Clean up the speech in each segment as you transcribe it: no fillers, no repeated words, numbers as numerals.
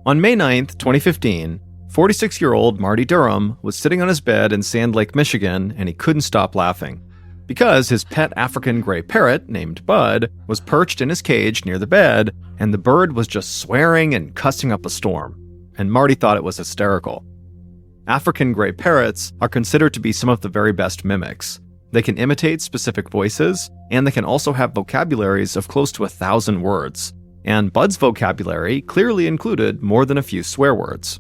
On May 9th, 2015, 46-year-old Marty Durham was sitting on his bed in Sand Lake, Michigan, and he couldn't stop laughing. Because his pet African gray parrot, named Bud, was perched in his cage near the bed, and the bird was just swearing and cussing up a storm. And Marty thought it was hysterical. African gray parrots are considered to be some of the very best mimics. They can imitate specific voices, and they can also have vocabularies of close to 1,000 words. And Bud's vocabulary clearly included more than a few swear words.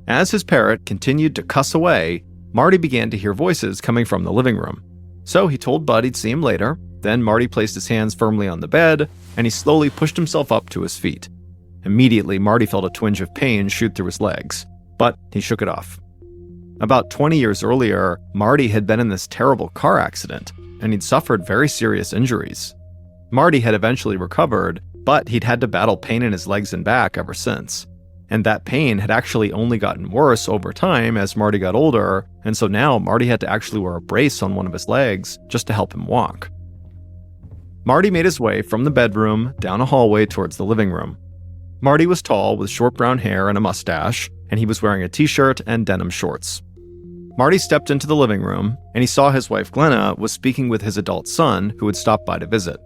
As his parrot continued to cuss away, Marty began to hear voices coming from the living room. So he told Bud he'd see him later. Then Marty placed his hands firmly on the bed, and he slowly pushed himself up to his feet. Immediately, Marty felt a twinge of pain shoot through his legs, but he shook it off. About 20 years earlier, Marty had been in this terrible car accident, and he'd suffered very serious injuries. Marty had eventually recovered, but he'd had to battle pain in his legs and back ever since. And that pain had actually only gotten worse over time as Marty got older, and so now Marty had to actually wear a brace on one of his legs just to help him walk. Marty made his way from the bedroom down a hallway towards the living room. Marty was tall with short brown hair and a mustache, and he was wearing a t-shirt and denim shorts. Marty stepped into the living room, and he saw his wife Glenna was speaking with his adult son who had stopped by to visit.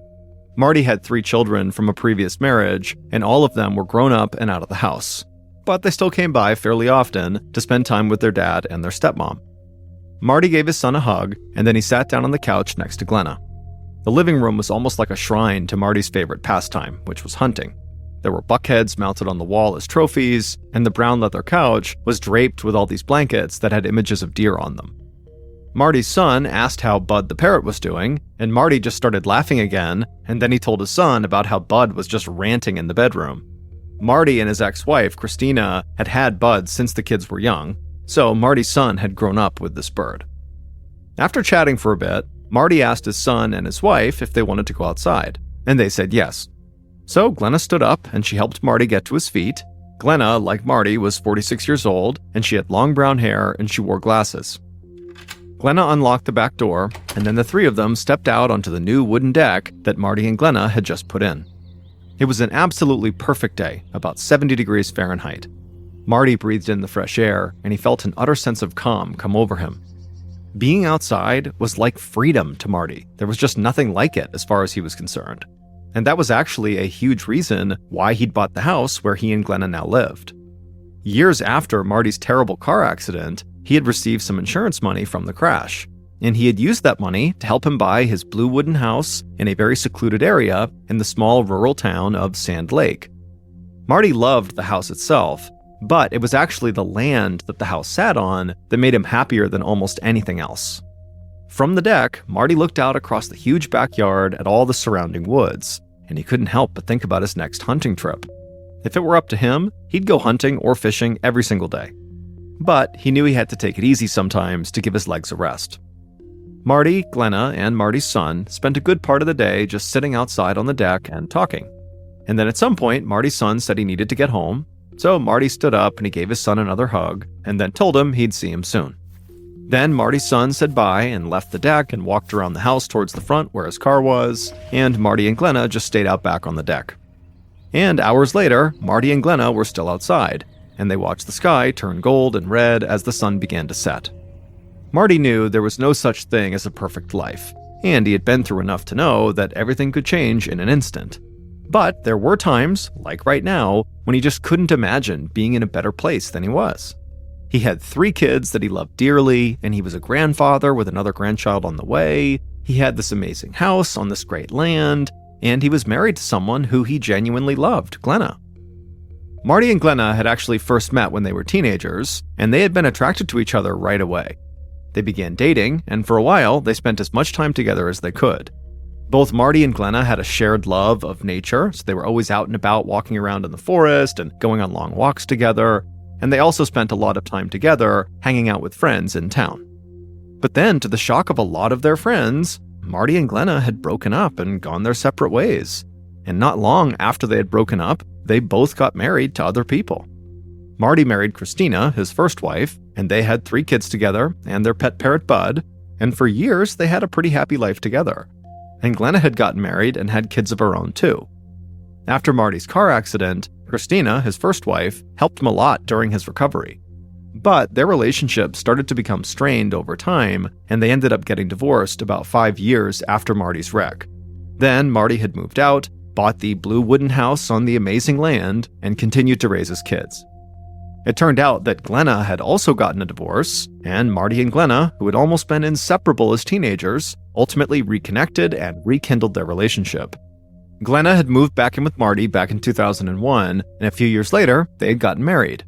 Marty had 3 children from a previous marriage, and all of them were grown up and out of the house. But they still came by fairly often to spend time with their dad and their stepmom. Marty gave his son a hug, and then he sat down on the couch next to Glenna. The living room was almost like a shrine to Marty's favorite pastime, which was hunting. There were buckheads mounted on the wall as trophies, and the brown leather couch was draped with all these blankets that had images of deer on them. Marty's son asked how Bud the parrot was doing, and Marty just started laughing again, and then he told his son about how Bud was just ranting in the bedroom. Marty and his ex-wife, Christina, had had Bud since the kids were young, so Marty's son had grown up with this bird. After chatting for a bit, Marty asked his son and his wife if they wanted to go outside, and they said yes. So Glenna stood up and she helped Marty get to his feet. Glenna, like Marty, was 46 years old, and she had long brown hair and she wore glasses. Glenna unlocked the back door, and then the 3 of them stepped out onto the new wooden deck that Marty and Glenna had just put in. It was an absolutely perfect day, about 70 degrees Fahrenheit. Marty breathed in the fresh air, and he felt an utter sense of calm come over him. Being outside was like freedom to Marty. There was just nothing like it as far as he was concerned. And that was actually a huge reason why he'd bought the house where he and Glenna now lived. Years after Marty's terrible car accident, he had received some insurance money from the crash, and he had used that money to help him buy his blue wooden house in a very secluded area in the small rural town of Sand Lake. Marty loved the house itself, but it was actually the land that the house sat on that made him happier than almost anything else. From the deck, Marty looked out across the huge backyard at all the surrounding woods, and he couldn't help but think about his next hunting trip. If it were up to him, he'd go hunting or fishing every single day. But he knew he had to take it easy sometimes to give his legs a rest. Marty, Glenna, and Marty's son spent a good part of the day just sitting outside on the deck and talking. And then at some point, Marty's son said he needed to get home, so Marty stood up and he gave his son another hug, and then told him he'd see him soon. Then Marty's son said bye and left the deck and walked around the house towards the front where his car was, and Marty and Glenna just stayed out back on the deck. And hours later, Marty and Glenna were still outside, and they watched the sky turn gold and red as the sun began to set. Marty knew there was no such thing as a perfect life, and he had been through enough to know that everything could change in an instant. But there were times, like right now, when he just couldn't imagine being in a better place than he was. He had 3 kids that he loved dearly, and he was a grandfather with another grandchild on the way. He had this amazing house on this great land, and he was married to someone who he genuinely loved, Glenna. Marty and Glenna had actually first met when they were teenagers, and they had been attracted to each other right away. They began dating, and for a while, they spent as much time together as they could. Both Marty and Glenna had a shared love of nature, so they were always out and about walking around in the forest and going on long walks together, and they also spent a lot of time together hanging out with friends in town. But then, to the shock of a lot of their friends, Marty and Glenna had broken up and gone their separate ways. And not long after they had broken up, they both got married to other people. Marty married Christina, his first wife, and they had 3 kids together and their pet parrot Bud, and for years they had a pretty happy life together. And Glenna had gotten married and had kids of her own too. After Marty's car accident, Christina, his first wife, helped him a lot during his recovery. But their relationship started to become strained over time, and they ended up getting divorced about 5 years after Marty's wreck. Then Marty had moved out, bought the blue wooden house on the amazing land, and continued to raise his kids. It turned out that Glenna had also gotten a divorce, and Marty and Glenna, who had almost been inseparable as teenagers, ultimately reconnected and rekindled their relationship. Glenna had moved back in with Marty back in 2001, and a few years later, they had gotten married.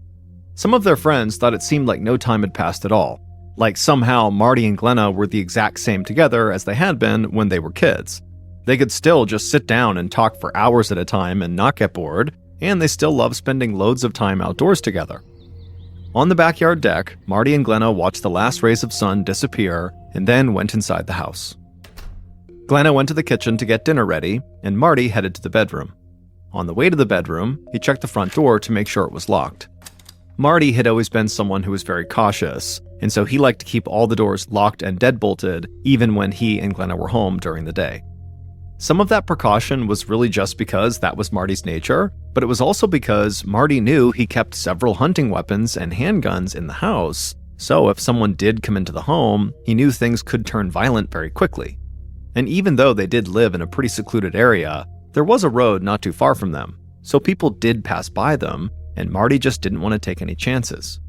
Some of their friends thought it seemed like no time had passed at all, like somehow Marty and Glenna were the exact same together as they had been when they were kids. They could still just sit down and talk for hours at a time and not get bored, and they still love spending loads of time outdoors together. On the backyard deck, Marty and Glenna watched the last rays of sun disappear and then went inside the house. Glenna went to the kitchen to get dinner ready, and Marty headed to the bedroom. On the way to the bedroom, he checked the front door to make sure it was locked. Marty had always been someone who was very cautious, and so he liked to keep all the doors locked and deadbolted even when he and Glenna were home during the day. Some of that precaution was really just because that was Marty's nature, but it was also because Marty knew he kept several hunting weapons and handguns in the house, so if someone did come into the home, he knew things could turn violent very quickly. And even though they did live in a pretty secluded area, there was a road not too far from them, so people did pass by them, and Marty just didn't want to take any chances.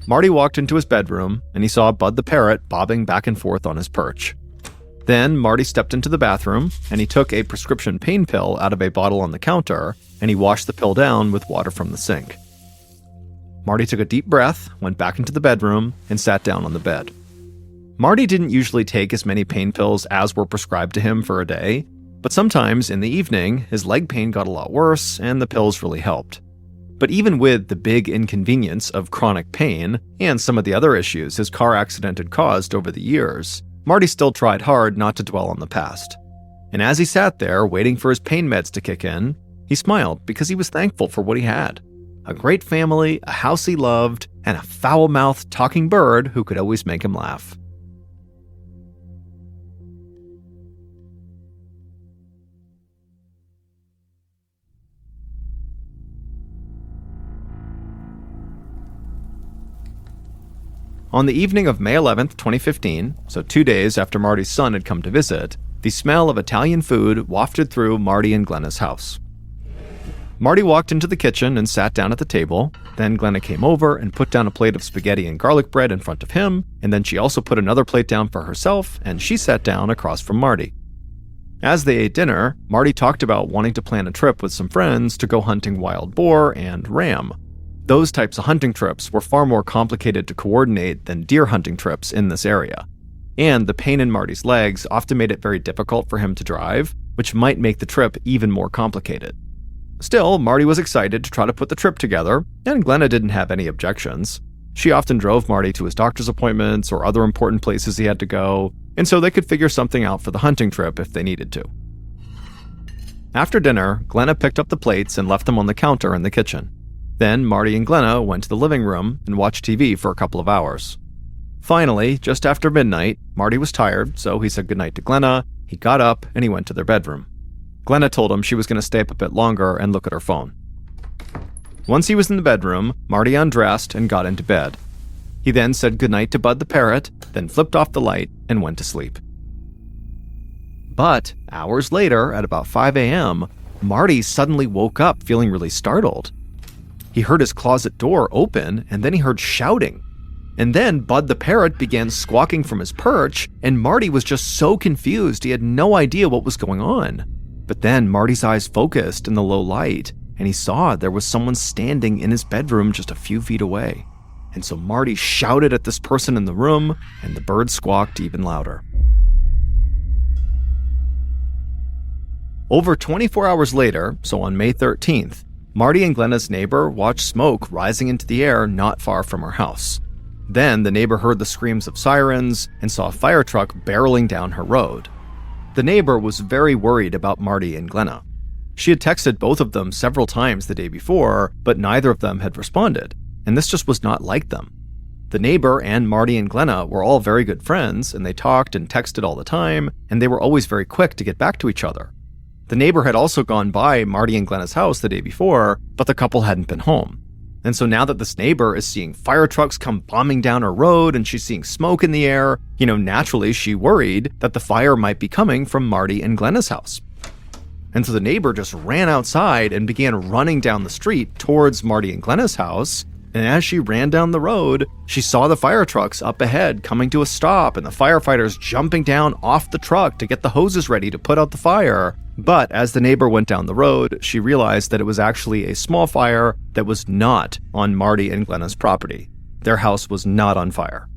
Marty walked into his bedroom, and he saw Bud the parrot bobbing back and forth on his perch. Then Marty stepped into the bathroom, and he took a prescription pain pill out of a bottle on the counter, and he washed the pill down with water from the sink. Marty took a deep breath, went back into the bedroom, and sat down on the bed. Marty didn't usually take as many pain pills as were prescribed to him for a day, but sometimes in the evening, his leg pain got a lot worse, and the pills really helped. But even with the big inconvenience of chronic pain and some of the other issues his car accident had caused over the years, Marty still tried hard not to dwell on the past. And as he sat there waiting for his pain meds to kick in, he smiled because he was thankful for what he had. A great family, a house he loved, and a foul-mouthed talking bird who could always make him laugh. On the evening of May 11th, 2015, so 2 days after Marty's son had come to visit, the smell of Italian food wafted through Marty and Glenna's house. Marty walked into the kitchen and sat down at the table. Then Glenna came over and put down a plate of spaghetti and garlic bread in front of him, and then she also put another plate down for herself, and she sat down across from Marty. As they ate dinner, Marty talked about wanting to plan a trip with some friends to go hunting wild boar and ram. Those types of hunting trips were far more complicated to coordinate than deer hunting trips in this area. And the pain in Marty's legs often made it very difficult for him to drive, which might make the trip even more complicated. Still, Marty was excited to try to put the trip together, and Glenna didn't have any objections. She often drove Marty to his doctor's appointments or other important places he had to go, and so they could figure something out for the hunting trip if they needed to. After dinner, Glenna picked up the plates and left them on the counter in the kitchen. Then Marty and Glenna went to the living room and watched TV for a couple of hours. Finally, just after midnight, Marty was tired, so he said goodnight to Glenna, he got up, and he went to their bedroom. Glenna told him she was going to stay up a bit longer and look at her phone. Once he was in the bedroom, Marty undressed and got into bed. He then said goodnight to Bud the parrot, then flipped off the light and went to sleep. But hours later, at about 5 a.m., Marty suddenly woke up feeling really startled. He heard his closet door open, and then he heard shouting. And then Bud the parrot began squawking from his perch, and Marty was just so confused he had no idea what was going on. But then Marty's eyes focused in the low light, and he saw there was someone standing in his bedroom just a few feet away. And so Marty shouted at this person in the room, and the bird squawked even louder. Over 24 hours later, so on May 13th, Marty and Glenna's neighbor watched smoke rising into the air not far from her house. Then the neighbor heard the screams of sirens and saw a fire truck barreling down her road. The neighbor was very worried about Marty and Glenna. She had texted both of them several times the day before, but neither of them had responded, and this just was not like them. The neighbor and Marty and Glenna were all very good friends, and they talked and texted all the time, and they were always very quick to get back to each other. The neighbor had also gone by Marty and Glenna's house the day before, but the couple hadn't been home. And so now that this neighbor is seeing fire trucks come bombing down her road and she's seeing smoke in the air, naturally she worried that the fire might be coming from Marty and Glenna's house. And so the neighbor just ran outside and began running down the street towards Marty and Glenna's house. And as she ran down the road, she saw the fire trucks up ahead coming to a stop and the firefighters jumping down off the truck to get the hoses ready to put out the fire. But as the neighbor went down the road, she realized that it was actually a small fire that was not on Marty and Glenna's property. Their house was not on fire.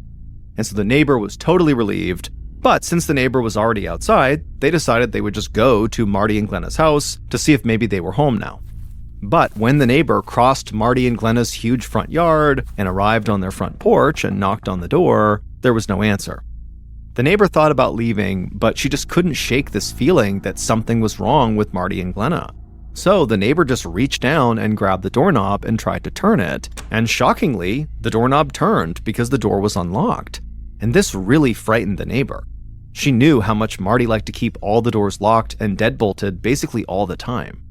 And so the neighbor was totally relieved, but since the neighbor was already outside, they decided they would just go to Marty and Glenna's house to see if maybe they were home now. But when the neighbor crossed Marty and Glenna's huge front yard and arrived on their front porch and knocked on the door, there was no answer. The neighbor thought about leaving, but she just couldn't shake this feeling that something was wrong with Marty and Glenna. So the neighbor just reached down and grabbed the doorknob and tried to turn it, and shockingly, the doorknob turned because the door was unlocked. And this really frightened the neighbor. She knew how much Marty liked to keep all the doors locked and deadbolted basically all the time.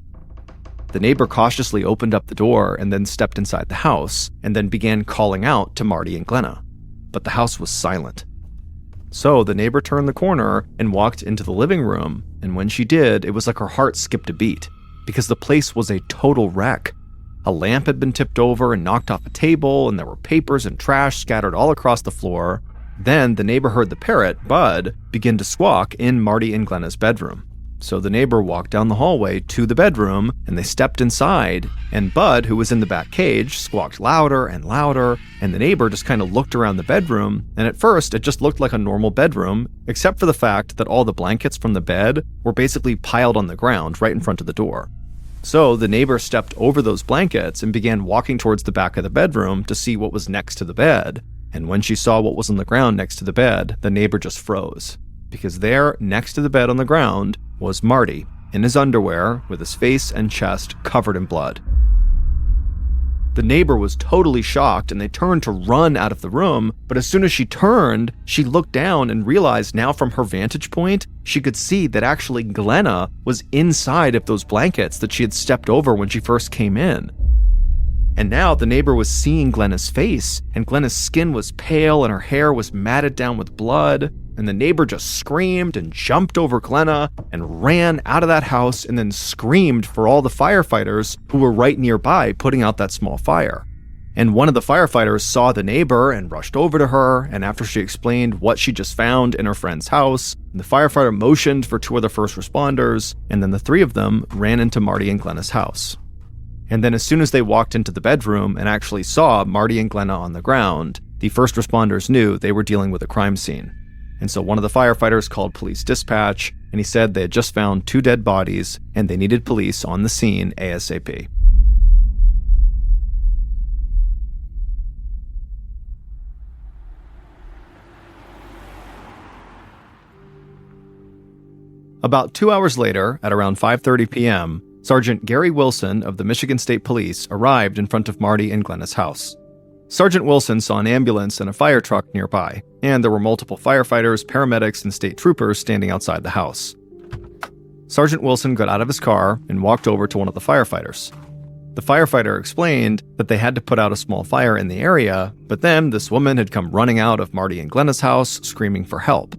The neighbor cautiously opened up the door and then stepped inside the house and then began calling out to Marty and Glenna. But the house was silent. So the neighbor turned the corner and walked into the living room, and when she did, it was like her heart skipped a beat, because the place was a total wreck. A lamp had been tipped over and knocked off a table, and there were papers and trash scattered all across the floor. Then the neighbor heard the parrot, Bud, begin to squawk in Marty and Glenna's bedroom. So the neighbor walked down the hallway to the bedroom, and they stepped inside, and Bud, who was in the back cage, squawked louder and louder, and the neighbor just kind of looked around the bedroom, and at first it just looked like a normal bedroom, except for the fact that all the blankets from the bed were basically piled on the ground right in front of the door. So the neighbor stepped over those blankets and began walking towards the back of the bedroom to see what was next to the bed, and when she saw what was on the ground next to the bed, the neighbor just froze. Because there, next to the bed on the ground, was Marty, in his underwear, with his face and chest covered in blood. The neighbor was totally shocked, and they turned to run out of the room, but as soon as she turned, she looked down and realized now from her vantage point, she could see that actually Glenna was inside of those blankets that she had stepped over when she first came in. And now the neighbor was seeing Glenna's face, and Glenna's skin was pale and her hair was matted down with blood. And the neighbor just screamed and jumped over Glenna and ran out of that house and then screamed for all the firefighters who were right nearby putting out that small fire. And one of the firefighters saw the neighbor and rushed over to her, and after she explained what she just found in her friend's house, the firefighter motioned for two of the first responders, and then the three of them ran into Marty and Glenna's house. And then as soon as they walked into the bedroom and actually saw Marty and Glenna on the ground, the first responders knew they were dealing with a crime scene. And so one of the firefighters called police dispatch, and he said they had just found two dead bodies and they needed police on the scene ASAP. About 2 hours later, at around 5:30 p.m., Sergeant Gary Wilson of the Michigan State Police arrived in front of Marty and Glenna's house. Sergeant Wilson saw an ambulance and a fire truck nearby, and there were multiple firefighters, paramedics, and state troopers standing outside the house. Sergeant Wilson got out of his car and walked over to one of the firefighters. The firefighter explained that they had to put out a small fire in the area, but then this woman had come running out of Marty and Glenna's house screaming for help.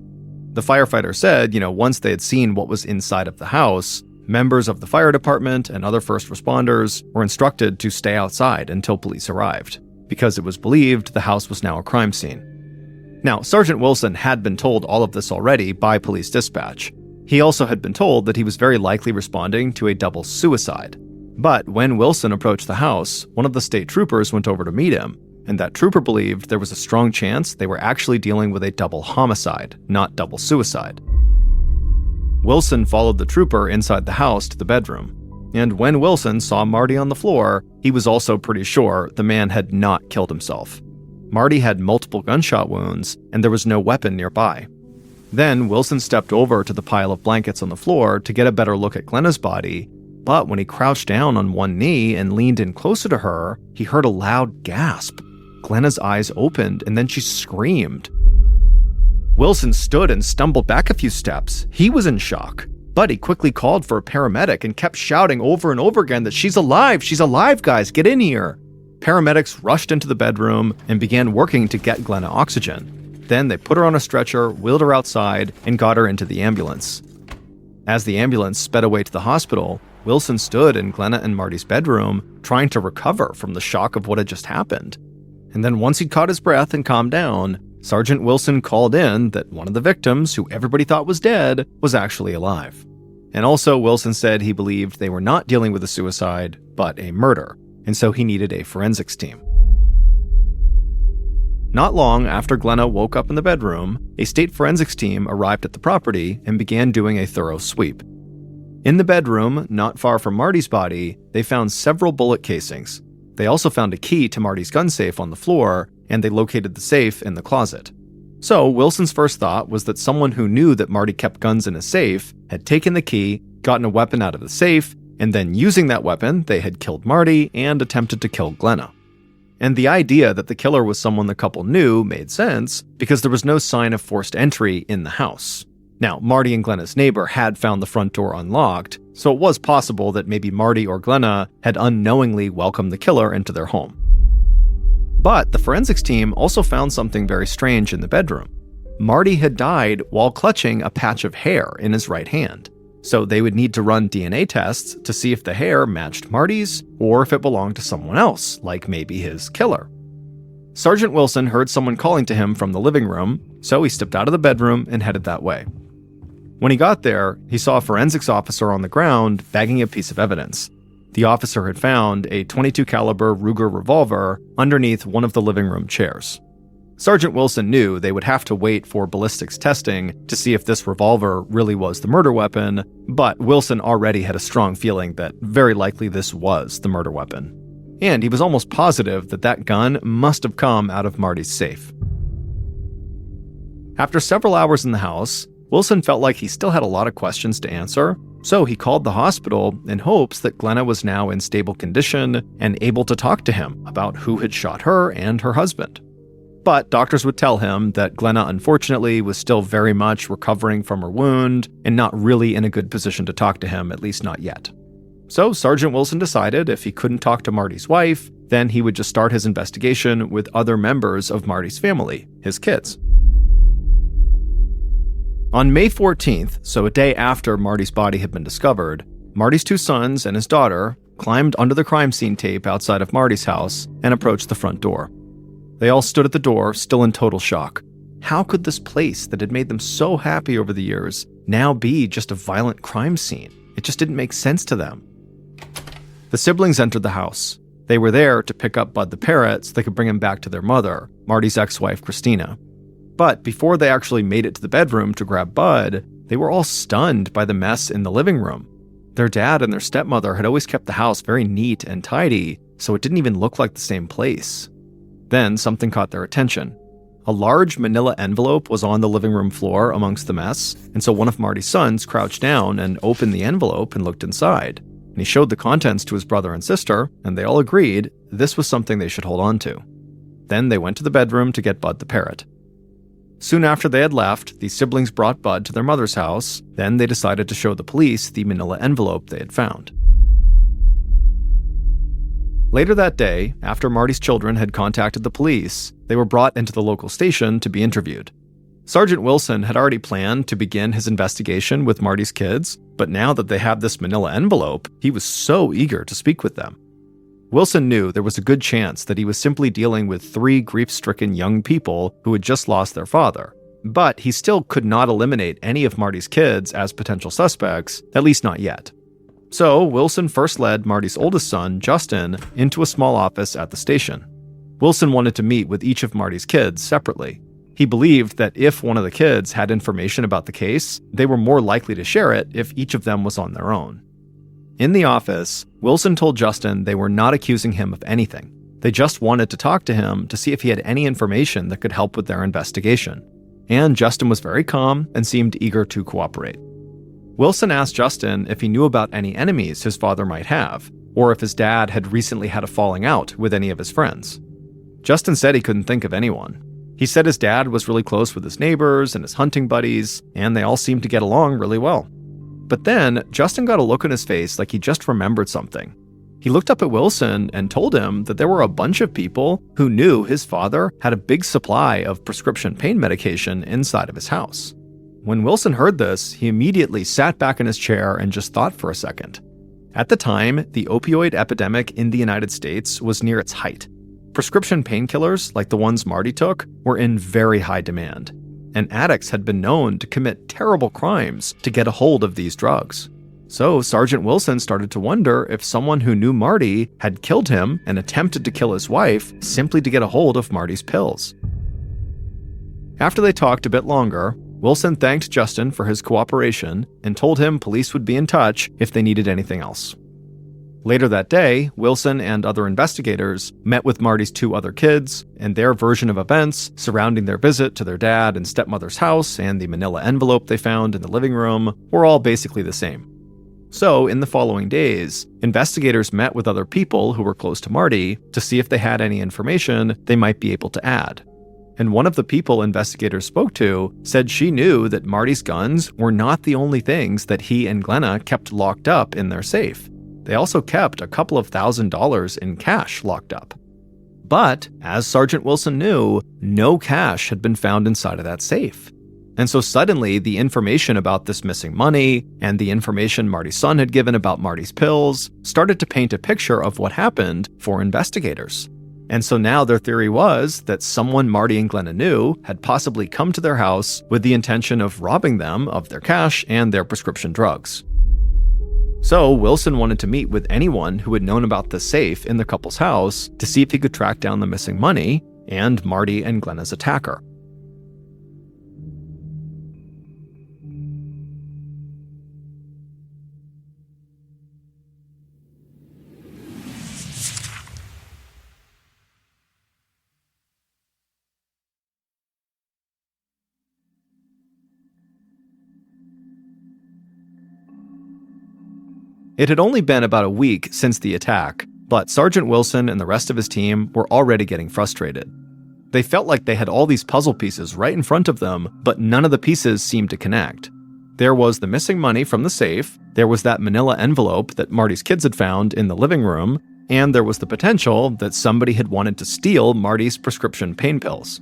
The firefighter said, once they had seen what was inside of the house, members of the fire department and other first responders were instructed to stay outside until police arrived, because it was believed the house was now a crime scene. Now, Sergeant Wilson had been told all of this already by police dispatch. He also had been told that he was very likely responding to a double suicide. But when Wilson approached the house, one of the state troopers went over to meet him, and that trooper believed there was a strong chance they were actually dealing with a double homicide, not double suicide. Wilson followed the trooper inside the house to the bedroom. And when Wilson saw Marty on the floor, he was also pretty sure the man had not killed himself. Marty had multiple gunshot wounds, and there was no weapon nearby. Then Wilson stepped over to the pile of blankets on the floor to get a better look at Glenna's body, but when he crouched down on one knee and leaned in closer to her, he heard a loud gasp. Glenna's eyes opened, and then she screamed. Wilson stood and stumbled back a few steps. He was in shock. but he quickly called for a paramedic and kept shouting over and over again that she's alive, guys, get in here. Paramedics rushed into the bedroom and began working to get Glenna oxygen. Then they put her on a stretcher, wheeled her outside, and got her into the ambulance. As the ambulance sped away to the hospital, Wilson stood in Glenna and Marty's bedroom, trying to recover from the shock of what had just happened. And then once he'd caught his breath and calmed down, Sergeant Wilson called in that one of the victims, who everybody thought was dead, was actually alive. And also, Wilson said he believed they were not dealing with a suicide, but a murder, and so he needed a forensics team. Not long after Glenna woke up in the bedroom, a state forensics team arrived at the property and began doing a thorough sweep. In the bedroom, not far from Marty's body, they found several bullet casings. They also found a key to Marty's gun safe on the floor, and they located the safe in the closet. So Wilson's first thought was that someone who knew that Marty kept guns in a safe had taken the key, gotten a weapon out of the safe, and then using that weapon, they had killed Marty and attempted to kill Glenna. And the idea that the killer was someone the couple knew made sense because there was no sign of forced entry in the house. Now, Marty and Glenna's neighbor had found the front door unlocked, so it was possible that maybe Marty or Glenna had unknowingly welcomed the killer into their home. But the forensics team also found something very strange in the bedroom. Marty had died while clutching a patch of hair in his right hand, so they would need to run DNA tests to see if the hair matched Marty's or if it belonged to someone else, like maybe his killer. Sergeant Wilson heard someone calling to him from the living room, so he stepped out of the bedroom and headed that way. When he got there, he saw a forensics officer on the ground bagging a piece of evidence. The officer had found a .22 caliber Ruger revolver underneath one of the living room chairs. Sergeant Wilson knew they would have to wait for ballistics testing to see if this revolver really was the murder weapon, but Wilson already had a strong feeling that very likely this was the murder weapon. And he was almost positive that that gun must have come out of Marty's safe. After several hours in the house, Wilson felt like he still had a lot of questions to answer, so he called the hospital in hopes that Glenna was now in stable condition and able to talk to him about who had shot her and her husband. But doctors would tell him that Glenna, unfortunately, was still very much recovering from her wound and not really in a good position to talk to him, at least not yet. So Sergeant Wilson decided if he couldn't talk to Marty's wife, then he would just start his investigation with other members of Marty's family, his kids. On May 14th, so a day after Marty's body had been discovered, Marty's two sons and his daughter climbed under the crime scene tape outside of Marty's house and approached the front door. They all stood at the door, still in total shock. How could this place that had made them so happy over the years now be just a violent crime scene? It just didn't make sense to them. The siblings entered the house. They were there to pick up Bud the parrot so they could bring him back to their mother, Marty's ex-wife, Christina. But before they actually made it to the bedroom to grab Bud, they were all stunned by the mess in the living room. Their dad and their stepmother had always kept the house very neat and tidy, so it didn't even look like the same place. Then something caught their attention. A large manila envelope was on the living room floor amongst the mess, and so one of Marty's sons crouched down and opened the envelope and looked inside. And he showed the contents to his brother and sister, and they all agreed this was something they should hold on to. Then they went to the bedroom to get Bud the parrot. Soon after they had left, the siblings brought Bud to their mother's house. Then they decided to show the police the manila envelope they had found. Later that day, after Marty's children had contacted the police, they were brought into the local station to be interviewed. Sergeant Wilson had already planned to begin his investigation with Marty's kids, but now that they had this manila envelope, he was so eager to speak with them. Wilson knew there was a good chance that he was simply dealing with three grief-stricken young people who had just lost their father, but he still could not eliminate any of Marty's kids as potential suspects, at least not yet. So Wilson first led Marty's oldest son, Justin, into a small office at the station. Wilson wanted to meet with each of Marty's kids separately. He believed that if one of the kids had information about the case, they were more likely to share it if each of them was on their own. In the office, Wilson told Justin they were not accusing him of anything. They just wanted to talk to him to see if he had any information that could help with their investigation. And Justin was very calm and seemed eager to cooperate. Wilson asked Justin if he knew about any enemies his father might have, or if his dad had recently had a falling out with any of his friends. Justin said he couldn't think of anyone. He said his dad was really close with his neighbors and his hunting buddies, and they all seemed to get along really well. But then, Justin got a look on his face like he just remembered something. He looked up at Wilson and told him that there were a bunch of people who knew his father had a big supply of prescription pain medication inside of his house. When Wilson heard this, he immediately sat back in his chair and just thought for a second. At the time, the opioid epidemic in the United States was near its height. Prescription painkillers, like the ones Marty took, were in very high demand, and addicts had been known to commit terrible crimes to get a hold of these drugs. So Sergeant Wilson started to wonder if someone who knew Marty had killed him and attempted to kill his wife simply to get a hold of Marty's pills. After they talked a bit longer, Wilson thanked Justin for his cooperation and told him police would be in touch if they needed anything else. Later that day, Wilson and other investigators met with Marty's 2 other kids, and their version of events surrounding their visit to their dad and stepmother's house and the manila envelope they found in the living room were all basically the same. So, in the following days, investigators met with other people who were close to Marty to see if they had any information they might be able to add. And one of the people investigators spoke to said she knew that Marty's guns were not the only things that he and Glenna kept locked up in their safe. They also kept a couple of $1,000s in cash locked up. But, as Sergeant Wilson knew, no cash had been found inside of that safe. And so suddenly, the information about this missing money and the information Marty's son had given about Marty's pills started to paint a picture of what happened for investigators. And so now their theory was that someone Marty and Glenna knew had possibly come to their house with the intention of robbing them of their cash and their prescription drugs. So Wilson wanted to meet with anyone who had known about the safe in the couple's house to see if he could track down the missing money and Marty and Glenna's attacker. It had only been about a week since the attack, but Sergeant Wilson and the rest of his team were already getting frustrated. They felt like they had all these puzzle pieces right in front of them, but none of the pieces seemed to connect. There was the missing money from the safe, there was that manila envelope that Marty's kids had found in the living room, and there was the potential that somebody had wanted to steal Marty's prescription pain pills.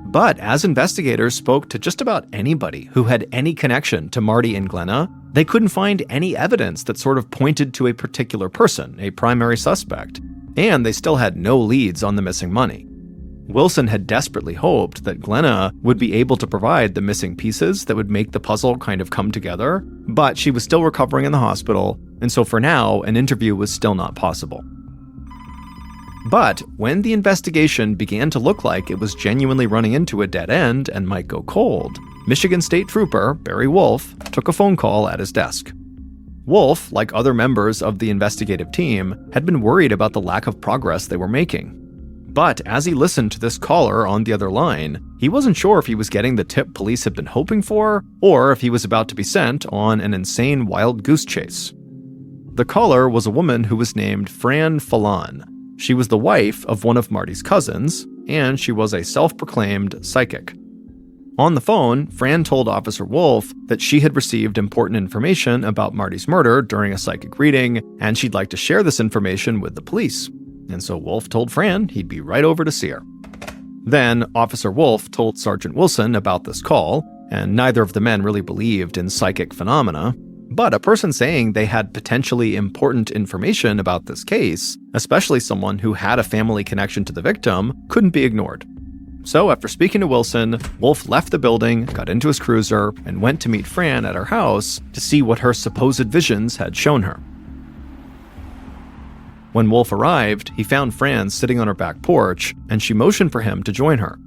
But as investigators spoke to just about anybody who had any connection to Marty and Glenna, they couldn't find any evidence that sort of pointed to a particular person, a primary suspect, and they still had no leads on the missing money. Wilson had desperately hoped that Glenna would be able to provide the missing pieces that would make the puzzle kind of come together, but she was still recovering in the hospital, and so for now, an interview was still not possible. But when the investigation began to look like it was genuinely running into a dead end and might go cold, Michigan State Trooper Barry Wolf took a phone call at his desk. Wolf, like other members of the investigative team, had been worried about the lack of progress they were making. But as he listened to this caller on the other line, he wasn't sure if he was getting the tip police had been hoping for, or if he was about to be sent on an insane wild goose chase. The caller was a woman who was named Fran Fallon. She was the wife of one of Marty's cousins, and she was a self-proclaimed psychic. On the phone, Fran told Officer Wolf that she had received important information about Marty's murder during a psychic reading, and she'd like to share this information with the police. And so Wolf told Fran he'd be right over to see her. Then, Officer Wolf told Sergeant Wilson about this call, and neither of the men really believed in psychic phenomena, but a person saying they had potentially important information about this case, especially someone who had a family connection to the victim, couldn't be ignored. So after speaking to Wilson, Wolf left the building, got into his cruiser, and went to meet Fran at her house to see what her supposed visions had shown her. When Wolf arrived, he found Fran sitting on her back porch, and she motioned for him to join her.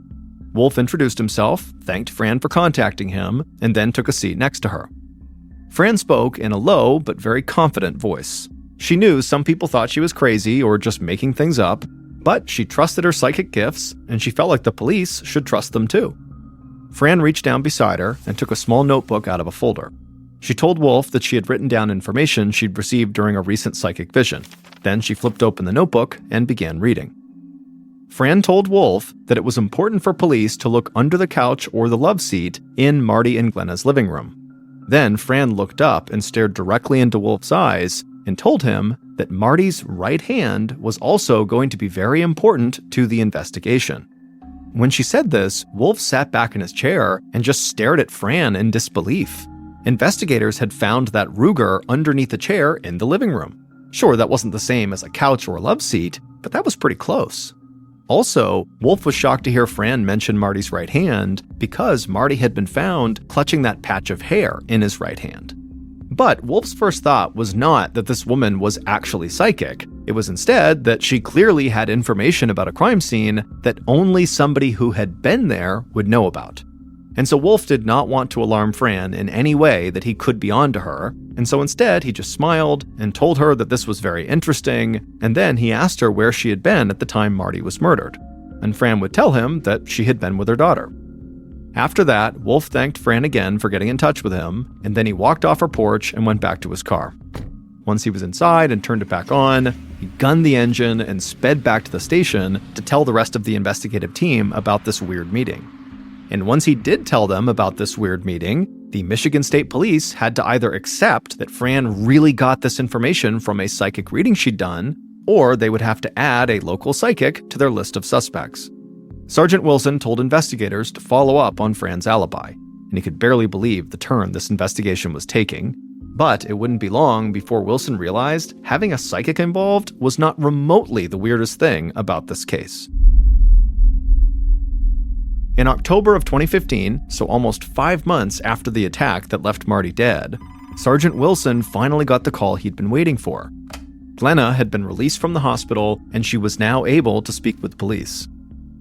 Wolf introduced himself, thanked Fran for contacting him, and then took a seat next to her. Fran spoke in a low but very confident voice. She knew some people thought she was crazy or just making things up, but she trusted her psychic gifts, and she felt like the police should trust them too. Fran reached down beside her and took a small notebook out of a folder. She told Wolf that she had written down information she'd received during a recent psychic vision. Then she flipped open the notebook and began reading. Fran told Wolf that it was important for police to look under the couch or the love seat in Marty and Glenna's living room. Then Fran looked up and stared directly into Wolf's eyes and told him that Marty's right hand was also going to be very important to the investigation. When she said this, Wolf sat back in his chair and just stared at Fran in disbelief. Investigators had found that Ruger underneath a chair in the living room. Sure, that wasn't the same as a couch or a love seat, but that was pretty close. Also, Wolf was shocked to hear Fran mention Marty's right hand because Marty had been found clutching that patch of hair in his right hand. But Wolf's first thought was not that this woman was actually psychic. It was instead that she clearly had information about a crime scene that only somebody who had been there would know about. And so Wolf did not want to alarm Fran in any way that he could be on to her, and so instead he just smiled and told her that this was very interesting, and then he asked her where she had been at the time Marty was murdered. And Fran would tell him that she had been with her daughter. After that, Wolf thanked Fran again for getting in touch with him, and then he walked off her porch and went back to his car. Once he was inside and turned it back on, he gunned the engine and sped back to the station to tell the rest of the investigative team about this weird meeting. And once he did tell them about this weird meeting, the Michigan State Police had to either accept that Fran really got this information from a psychic reading she'd done, or they would have to add a local psychic to their list of suspects. Sergeant Wilson told investigators to follow up on Fran's alibi, and he could barely believe the turn this investigation was taking. But it wouldn't be long before Wilson realized having a psychic involved was not remotely the weirdest thing about this case. In October of 2015, so almost 5 months after the attack that left Marty dead, Sergeant Wilson finally got the call he'd been waiting for. Glenna had been released from the hospital, and she was now able to speak with police.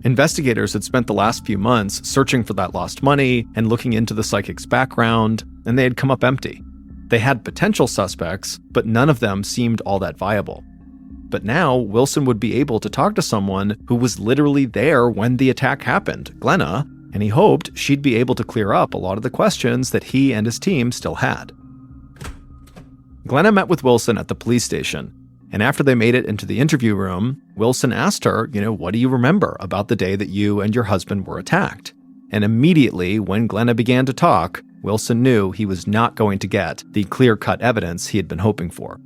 Investigators had spent the last few months searching for that lost money and looking into the psychic's background, and they had come up empty. They had potential suspects, but none of them seemed all that viable. But now, Wilson would be able to talk to someone who was literally there when the attack happened, Glenna, and he hoped she'd be able to clear up a lot of the questions that he and his team still had. Glenna met with Wilson at the police station, and after they made it into the interview room, Wilson asked her, what do you remember about the day that you and your husband were attacked? And immediately, when Glenna began to talk, Wilson knew he was not going to get the clear-cut evidence he had been hoping for.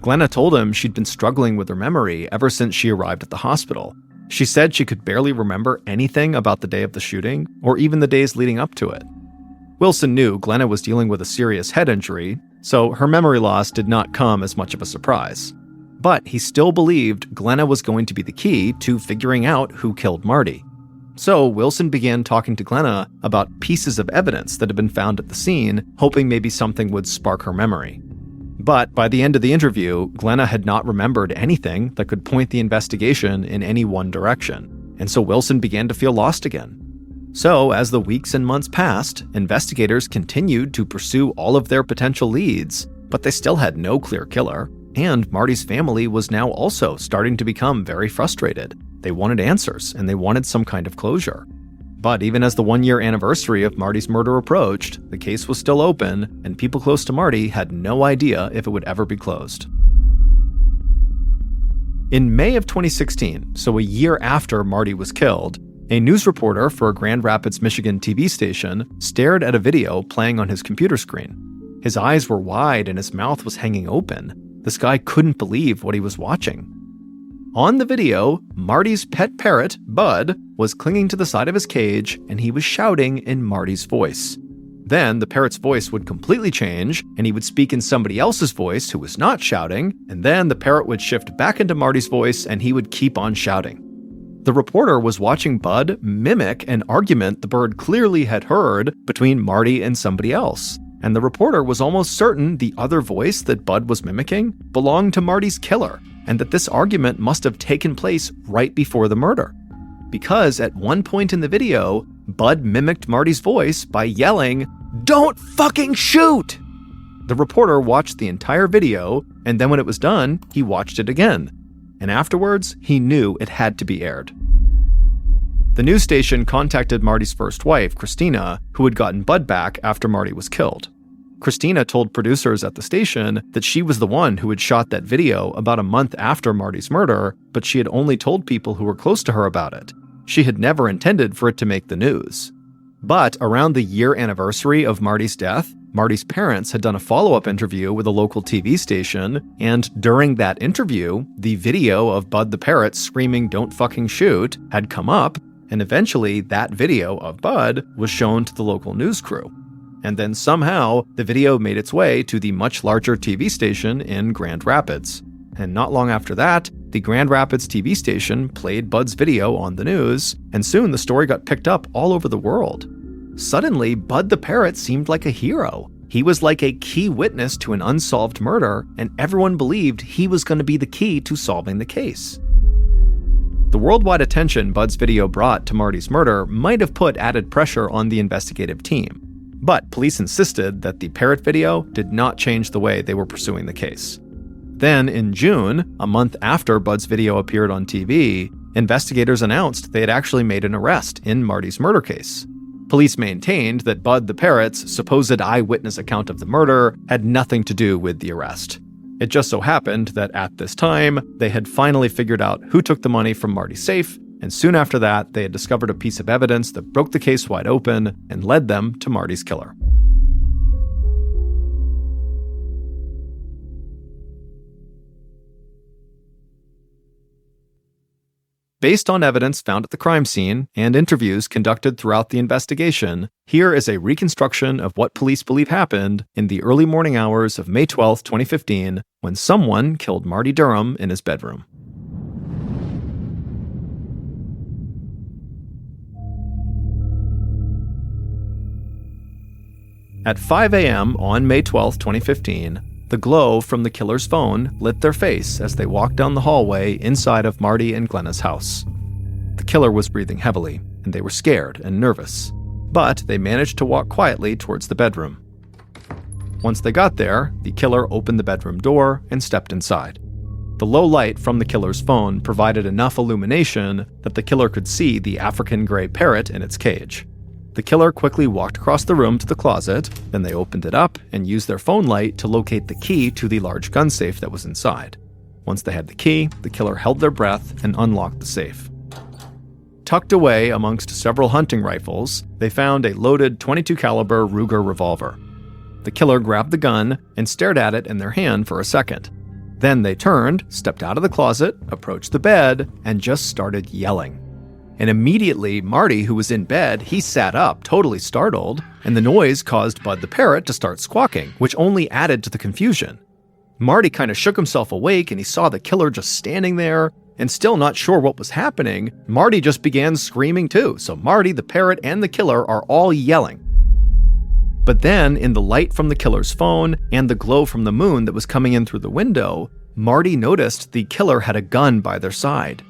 Glenna told him she'd been struggling with her memory ever since she arrived at the hospital. She said she could barely remember anything about the day of the shooting, or even the days leading up to it. Wilson knew Glenna was dealing with a serious head injury, so her memory loss did not come as much of a surprise. But he still believed Glenna was going to be the key to figuring out who killed Marty. So Wilson began talking to Glenna about pieces of evidence that had been found at the scene, hoping maybe something would spark her memory. But by the end of the interview, Glenna had not remembered anything that could point the investigation in any one direction, and so Wilson began to feel lost again. So, as the weeks and months passed, investigators continued to pursue all of their potential leads, but they still had no clear killer, and Marty's family was now also starting to become very frustrated. They wanted answers, and they wanted some kind of closure. But even as the 1-year anniversary of Marty's murder approached, the case was still open, and people close to Marty had no idea if it would ever be closed. In May of 2016, so a year after Marty was killed, a news reporter for a Grand Rapids, Michigan TV station stared at a video playing on his computer screen. His eyes were wide and his mouth was hanging open. This guy couldn't believe what he was watching. On the video, Marty's pet parrot, Bud, was clinging to the side of his cage and he was shouting in Marty's voice. Then the parrot's voice would completely change and he would speak in somebody else's voice who was not shouting, and then the parrot would shift back into Marty's voice and he would keep on shouting. The reporter was watching Bud mimic an argument the bird clearly had heard between Marty and somebody else, and the reporter was almost certain the other voice that Bud was mimicking belonged to Marty's killer, and that this argument must have taken place right before the murder. Because at one point in the video, Bud mimicked Marty's voice by yelling, "Don't fucking shoot!" The reporter watched the entire video, and then when it was done, he watched it again. And afterwards, he knew it had to be aired. The news station contacted Marty's first wife, Christina, who had gotten Bud back after Marty was killed. Christina told producers at the station that she was the one who had shot that video about a month after Marty's murder, but she had only told people who were close to her about it. She had never intended for it to make the news. But around the year anniversary of Marty's death, Marty's parents had done a follow-up interview with a local TV station, and during that interview, the video of Bud the Parrot screaming "Don't fucking shoot" had come up, and eventually that video of Bud was shown to the local news crew. And then somehow, the video made its way to the much larger TV station in Grand Rapids. And not long after that, the Grand Rapids TV station played Bud's video on the news, and soon the story got picked up all over the world. Suddenly, Bud the Parrot seemed like a hero. He was like a key witness to an unsolved murder, and everyone believed he was going to be the key to solving the case. The worldwide attention Bud's video brought to Marty's murder might have put added pressure on the investigative team, but police insisted that the Parrot video did not change the way they were pursuing the case. Then, in June, a month after Bud's video appeared on TV, investigators announced they had actually made an arrest in Marty's murder case. Police maintained that Bud the Parrot's supposed eyewitness account of the murder had nothing to do with the arrest. It just so happened that at this time, they had finally figured out who took the money from Marty's safe, and soon after that, they had discovered a piece of evidence that broke the case wide open and led them to Marty's killer. Based on evidence found at the crime scene and interviews conducted throughout the investigation, here is a reconstruction of what police believe happened in the early morning hours of May 12, 2015, when someone killed Marty Durham in his bedroom. At 5 a.m. on May 12, 2015, the glow from the killer's phone lit their face as they walked down the hallway inside of Marty and Glenna's house. The killer was breathing heavily, and they were scared and nervous, but they managed to walk quietly towards the bedroom. Once they got there, the killer opened the bedroom door and stepped inside. The low light from the killer's phone provided enough illumination that the killer could see the African gray parrot in its cage. The killer quickly walked across the room to the closet, then they opened it up and used their phone light to locate the key to the large gun safe that was inside. Once they had the key, the killer held their breath and unlocked the safe. Tucked away amongst several hunting rifles, they found a loaded .22 caliber Ruger revolver. The killer grabbed the gun and stared at it in their hand for a second. Then they turned, stepped out of the closet, approached the bed, and just started yelling. And immediately, Marty, who was in bed, he sat up, totally startled, and the noise caused Bud the Parrot to start squawking, which only added to the confusion. Marty kind of shook himself awake, and he saw the killer just standing there, and still not sure what was happening, Marty just began screaming too, so Marty, the parrot, and the killer are all yelling. But then, in the light from the killer's phone and the glow from the moon that was coming in through the window, Marty noticed the killer had a gun by their side.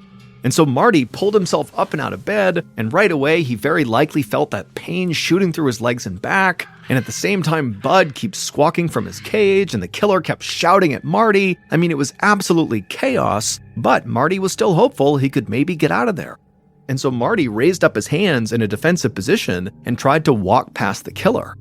And so Marty pulled himself up and out of bed, and right away he very likely felt that pain shooting through his legs and back, and at the same time Bud keeps squawking from his cage, and the killer kept shouting at Marty. I mean, it was absolutely chaos, but Marty was still hopeful he could maybe get out of there. And so Marty raised up his hands in a defensive position and tried to walk past the killer.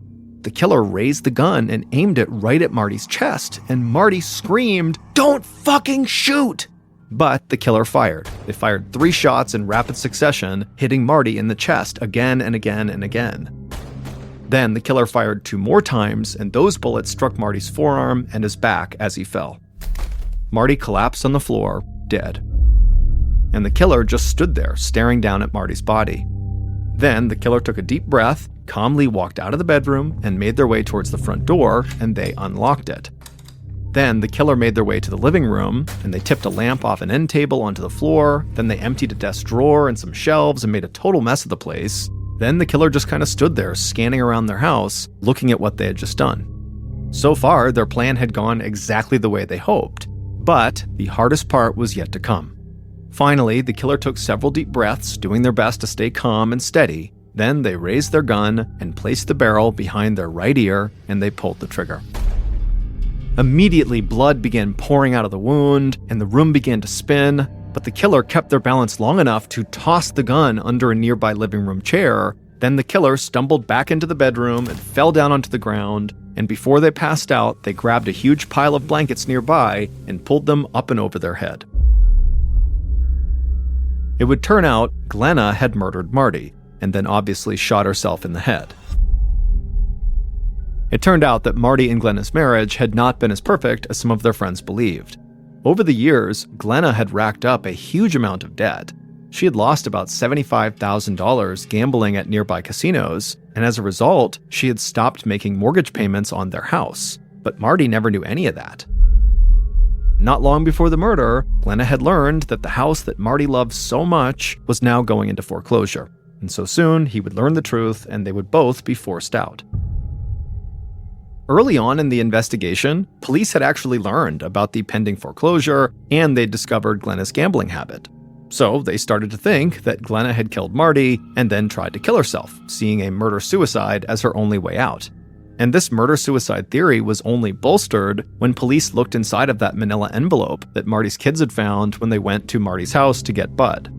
The killer raised the gun and aimed it right at Marty's chest, and Marty screamed, "Don't fucking shoot!" But the killer fired. They fired 3 shots in rapid succession, hitting Marty in the chest again and again and again. Then the killer fired 2 more times, and those bullets struck Marty's forearm and his back as he fell. Marty collapsed on the floor, dead. And the killer just stood there, staring down at Marty's body. Then the killer took a deep breath, calmly walked out of the bedroom, and made their way towards the front door, and they unlocked it. Then the killer made their way to the living room, and they tipped a lamp off an end table onto the floor. Then they emptied a desk drawer and some shelves and made a total mess of the place. Then the killer just kind of stood there, scanning around their house, looking at what they had just done. So far, their plan had gone exactly the way they hoped, but the hardest part was yet to come. Finally, the killer took several deep breaths, doing their best to stay calm and steady. Then they raised their gun and placed the barrel behind their right ear, and they pulled the trigger. Immediately, blood began pouring out of the wound, and the room began to spin, but the killer kept their balance long enough to toss the gun under a nearby living room chair. Then the killer stumbled back into the bedroom and fell down onto the ground, and before they passed out, they grabbed a huge pile of blankets nearby and pulled them up and over their head. It would turn out Glenna had murdered Marty, and then obviously shot herself in the head. It turned out that Marty and Glenna's marriage had not been as perfect as some of their friends believed. Over the years, Glenna had racked up a huge amount of debt. She had lost about $75,000 gambling at nearby casinos, and as a result, she had stopped making mortgage payments on their house. But Marty never knew any of that. Not long before the murder, Glenna had learned that the house that Marty loved so much was now going into foreclosure, and so soon he would learn the truth and they would both be forced out. Early on in the investigation, police had actually learned about the pending foreclosure, and they'd discovered Glenna's gambling habit. So they started to think that Glenna had killed Marty and then tried to kill herself, seeing a murder-suicide as her only way out. And this murder-suicide theory was only bolstered when police looked inside of that manila envelope that Marty's kids had found when they went to Marty's house to get Bud.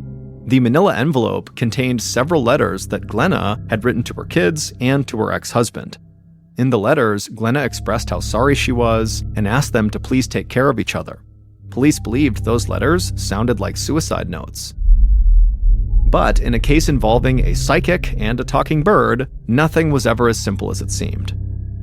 The manila envelope contained several letters that Glenna had written to her kids and to her ex-husband. In the letters, Glenna expressed how sorry she was and asked them to please take care of each other. Police believed those letters sounded like suicide notes. But in a case involving a psychic and a talking bird, nothing was ever as simple as it seemed.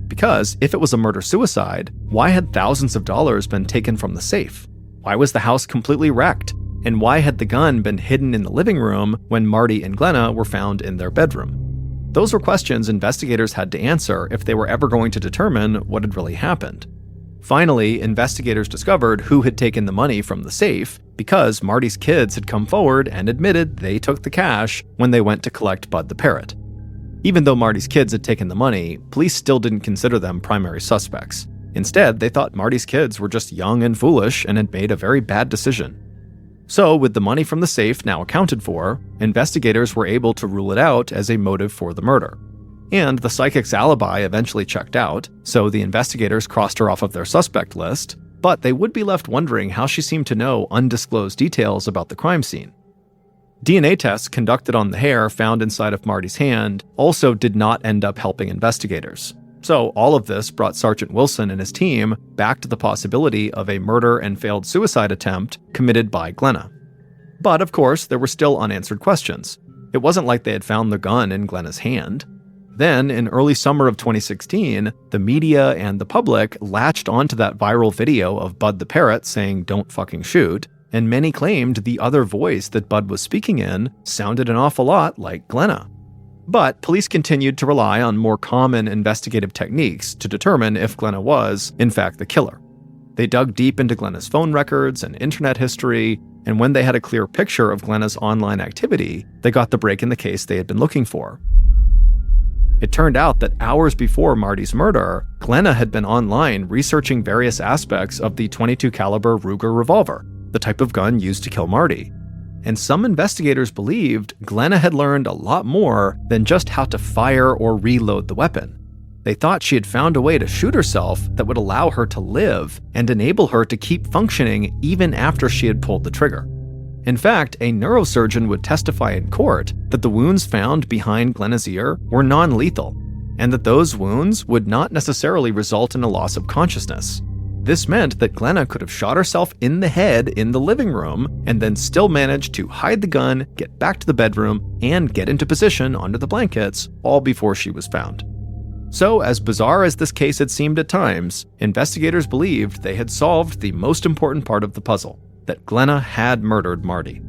Because if it was a murder-suicide, why had thousands of dollars been taken from the safe? Why was the house completely wrecked? And why had the gun been hidden in the living room when Marty and Glenna were found in their bedroom? Those were questions investigators had to answer if they were ever going to determine what had really happened. Finally, investigators discovered who had taken the money from the safe because Marty's kids had come forward and admitted they took the cash when they went to collect Bud the parrot. Even though Marty's kids had taken the money, police still didn't consider them primary suspects. Instead, they thought Marty's kids were just young and foolish and had made a very bad decision. So, with the money from the safe now accounted for, investigators were able to rule it out as a motive for the murder. And the psychic's alibi eventually checked out, so the investigators crossed her off of their suspect list, but they would be left wondering how she seemed to know undisclosed details about the crime scene. DNA tests conducted on the hair found inside of Marty's hand also did not end up helping investigators. So all of this brought Sergeant Wilson and his team back to the possibility of a murder and failed suicide attempt committed by Glenna. But of course, there were still unanswered questions. It wasn't like they had found the gun in Glenna's hand. Then, in early summer of 2016, the media and the public latched onto that viral video of Bud the parrot saying, "Don't fucking shoot," and many claimed the other voice that Bud was speaking in sounded an awful lot like Glenna. But police continued to rely on more common investigative techniques to determine if Glenna was, in fact, the killer. They dug deep into Glenna's phone records and internet history, and when they had a clear picture of Glenna's online activity, they got the break in the case they had been looking for. It turned out that hours before Marty's murder, Glenna had been online researching various aspects of the .22 caliber Ruger revolver, the type of gun used to kill Marty. And some investigators believed Glenna had learned a lot more than just how to fire or reload the weapon. They thought she had found a way to shoot herself that would allow her to live and enable her to keep functioning even after she had pulled the trigger. In fact, a neurosurgeon would testify in court that the wounds found behind Glenna's ear were non-lethal, and that those wounds would not necessarily result in a loss of consciousness. This meant that Glenna could have shot herself in the head in the living room and then still managed to hide the gun, get back to the bedroom, and get into position under the blankets, all before she was found. So, as bizarre as this case had seemed at times, investigators believed they had solved the most important part of the puzzle, that Glenna had murdered Marty.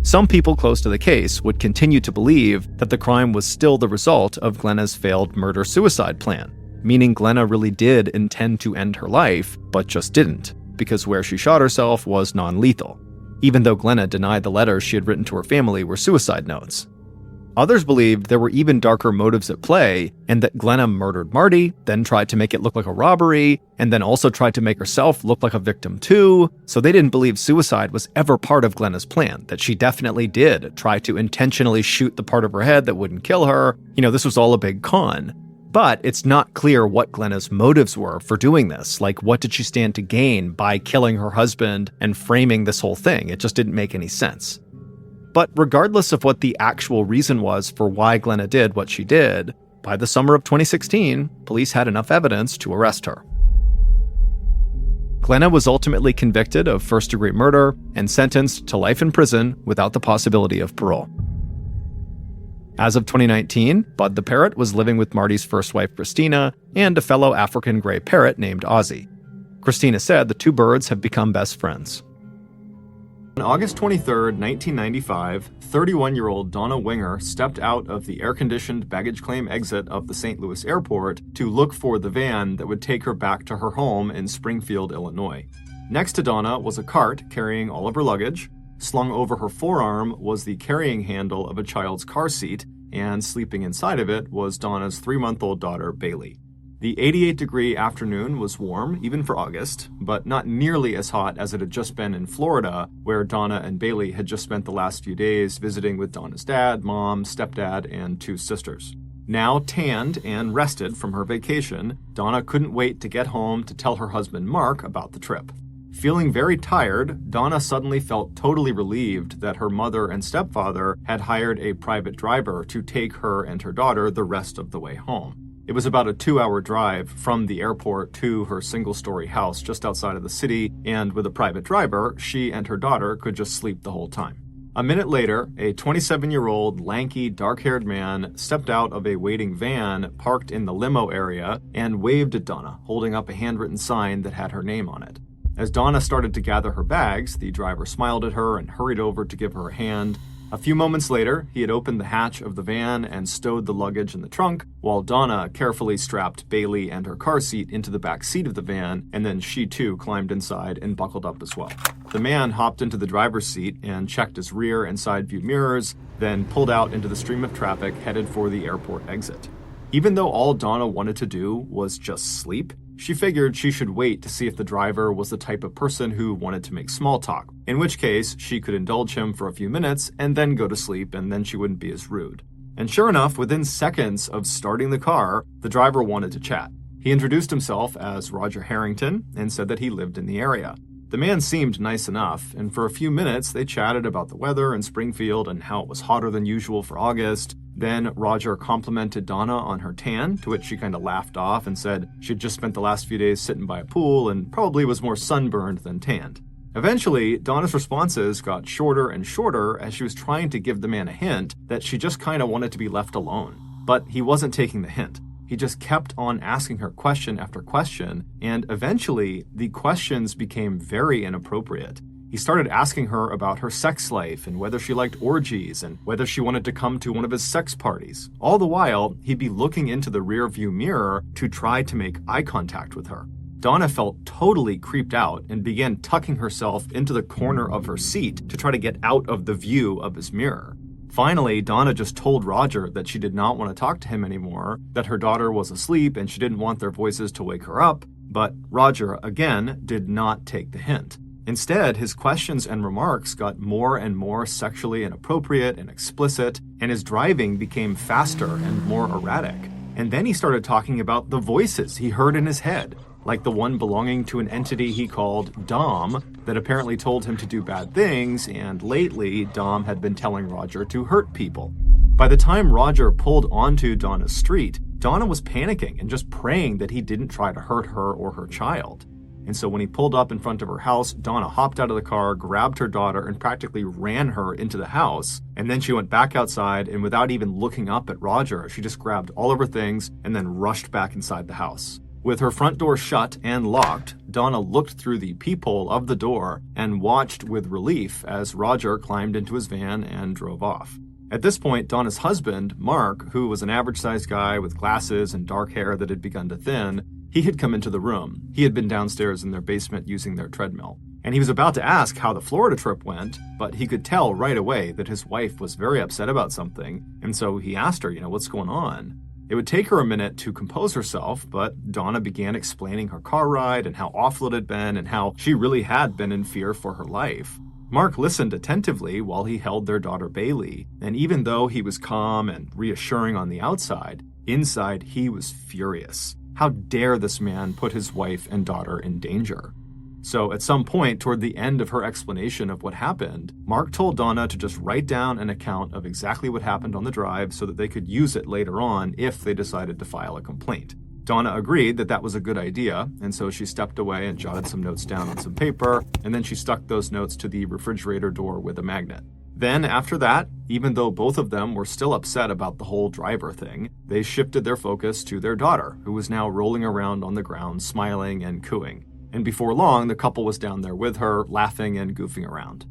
Some people close to the case would continue to believe that the crime was still the result of Glenna's failed murder-suicide plan, meaning Glenna really did intend to end her life, but just didn't, because where she shot herself was non-lethal, even though Glenna denied the letters she had written to her family were suicide notes. Others believed there were even darker motives at play, and that Glenna murdered Marty, then tried to make it look like a robbery, and then also tried to make herself look like a victim too, so they didn't believe suicide was ever part of Glenna's plan, that she definitely did try to intentionally shoot the part of her head that wouldn't kill her. This was all a big con. But it's not clear what Glenna's motives were for doing this. Like, what did she stand to gain by killing her husband and framing this whole thing? It just didn't make any sense. But regardless of what the actual reason was for why Glenna did what she did, by the summer of 2016, police had enough evidence to arrest her. Glenna was ultimately convicted of first-degree murder and sentenced to life in prison without the possibility of parole. As of 2019, Bud the parrot was living with Marty's first wife, Christina, and a fellow African gray parrot named Ozzy. Christina said the two birds have become best friends. On August 23, 1995, 31-year-old Donna Winger stepped out of the air-conditioned baggage claim exit of the St. Louis airport to look for the van that would take her back to her home in Springfield, Illinois. Next to Donna was a cart carrying all of her luggage. Slung over her forearm was the carrying handle of a child's car seat, and sleeping inside of it was Donna's 3-month-old daughter, Bailey. The 88-degree afternoon was warm, even for August, but not nearly as hot as it had just been in Florida, where Donna and Bailey had just spent the last few days visiting with Donna's dad, mom, stepdad, and 2 sisters. Now tanned and rested from her vacation, Donna couldn't wait to get home to tell her husband Mark about the trip. Feeling very tired, Donna suddenly felt totally relieved that her mother and stepfather had hired a private driver to take her and her daughter the rest of the way home. It was about a 2-hour drive from the airport to her single-story house just outside of the city, and with a private driver, she and her daughter could just sleep the whole time. A minute later, a 27-year-old, lanky, dark-haired man stepped out of a waiting van parked in the limo area and waved at Donna, holding up a handwritten sign that had her name on it. As Donna started to gather her bags, the driver smiled at her and hurried over to give her a hand. A few moments later, he had opened the hatch of the van and stowed the luggage in the trunk, while Donna carefully strapped Bailey and her car seat into the back seat of the van, and then she too climbed inside and buckled up as well. The man hopped into the driver's seat and checked his rear and side view mirrors, then pulled out into the stream of traffic headed for the airport exit. Even though all Donna wanted to do was just sleep, she figured she should wait to see if the driver was the type of person who wanted to make small talk, in which case she could indulge him for a few minutes and then go to sleep, and then she wouldn't be as rude. And sure enough, within seconds of starting the car, the driver wanted to chat. He introduced himself as Roger Harrington and said that he lived in the area. The man seemed nice enough, and for a few minutes they chatted about the weather in Springfield and how it was hotter than usual for August. Then Roger complimented Donna on her tan, to which she kind of laughed off and said she'd just spent the last few days sitting by a pool and probably was more sunburned than tanned. Eventually, Donna's responses got shorter and shorter as she was trying to give the man a hint that she just kind of wanted to be left alone. But he wasn't taking the hint. He just kept on asking her question after question, and eventually, the questions became very inappropriate. He started asking her about her sex life and whether she liked orgies and whether she wanted to come to one of his sex parties. All the while, he'd be looking into the rearview mirror to try to make eye contact with her. Donna felt totally creeped out and began tucking herself into the corner of her seat to try to get out of the view of his mirror. Finally, Donna just told Roger that she did not want to talk to him anymore, that her daughter was asleep and she didn't want their voices to wake her up, but Roger, again, did not take the hint. Instead, his questions and remarks got more and more sexually inappropriate and explicit, and his driving became faster and more erratic. And then he started talking about the voices he heard in his head, like the one belonging to an entity he called Dom that apparently told him to do bad things, and lately Dom had been telling Roger to hurt people. By the time Roger pulled onto Donna's street, Donna was panicking and just praying that he didn't try to hurt her or her child. And so when he pulled up in front of her house, Donna hopped out of the car, grabbed her daughter, and practically ran her into the house. And then she went back outside, and without even looking up at Roger, she just grabbed all of her things and then rushed back inside the house. With her front door shut and locked, Donna looked through the peephole of the door and watched with relief as Roger climbed into his van and drove off. At this point, Donna's husband, Mark, who was an average-sized guy with glasses and dark hair that had begun to thin, he had come into the room. He had been downstairs in their basement using their treadmill. And he was about to ask how the Florida trip went, but he could tell right away that his wife was very upset about something, and so he asked her, what's going on? It would take her a minute to compose herself, but Donna began explaining her car ride and how awful it had been and how she really had been in fear for her life. Mark listened attentively while he held their daughter Bailey, and even though he was calm and reassuring on the outside, inside he was furious. How dare this man put his wife and daughter in danger? So at some point toward the end of her explanation of what happened, Mark told Donna to just write down an account of exactly what happened on the drive so that they could use it later on if they decided to file a complaint. Donna agreed that that was a good idea, and so she stepped away and jotted some notes down on some paper, and then she stuck those notes to the refrigerator door with a magnet. Then after that, even though both of them were still upset about the whole driver thing, they shifted their focus to their daughter, who was now rolling around on the ground, smiling and cooing. And before long, the couple was down there with her, laughing and goofing around.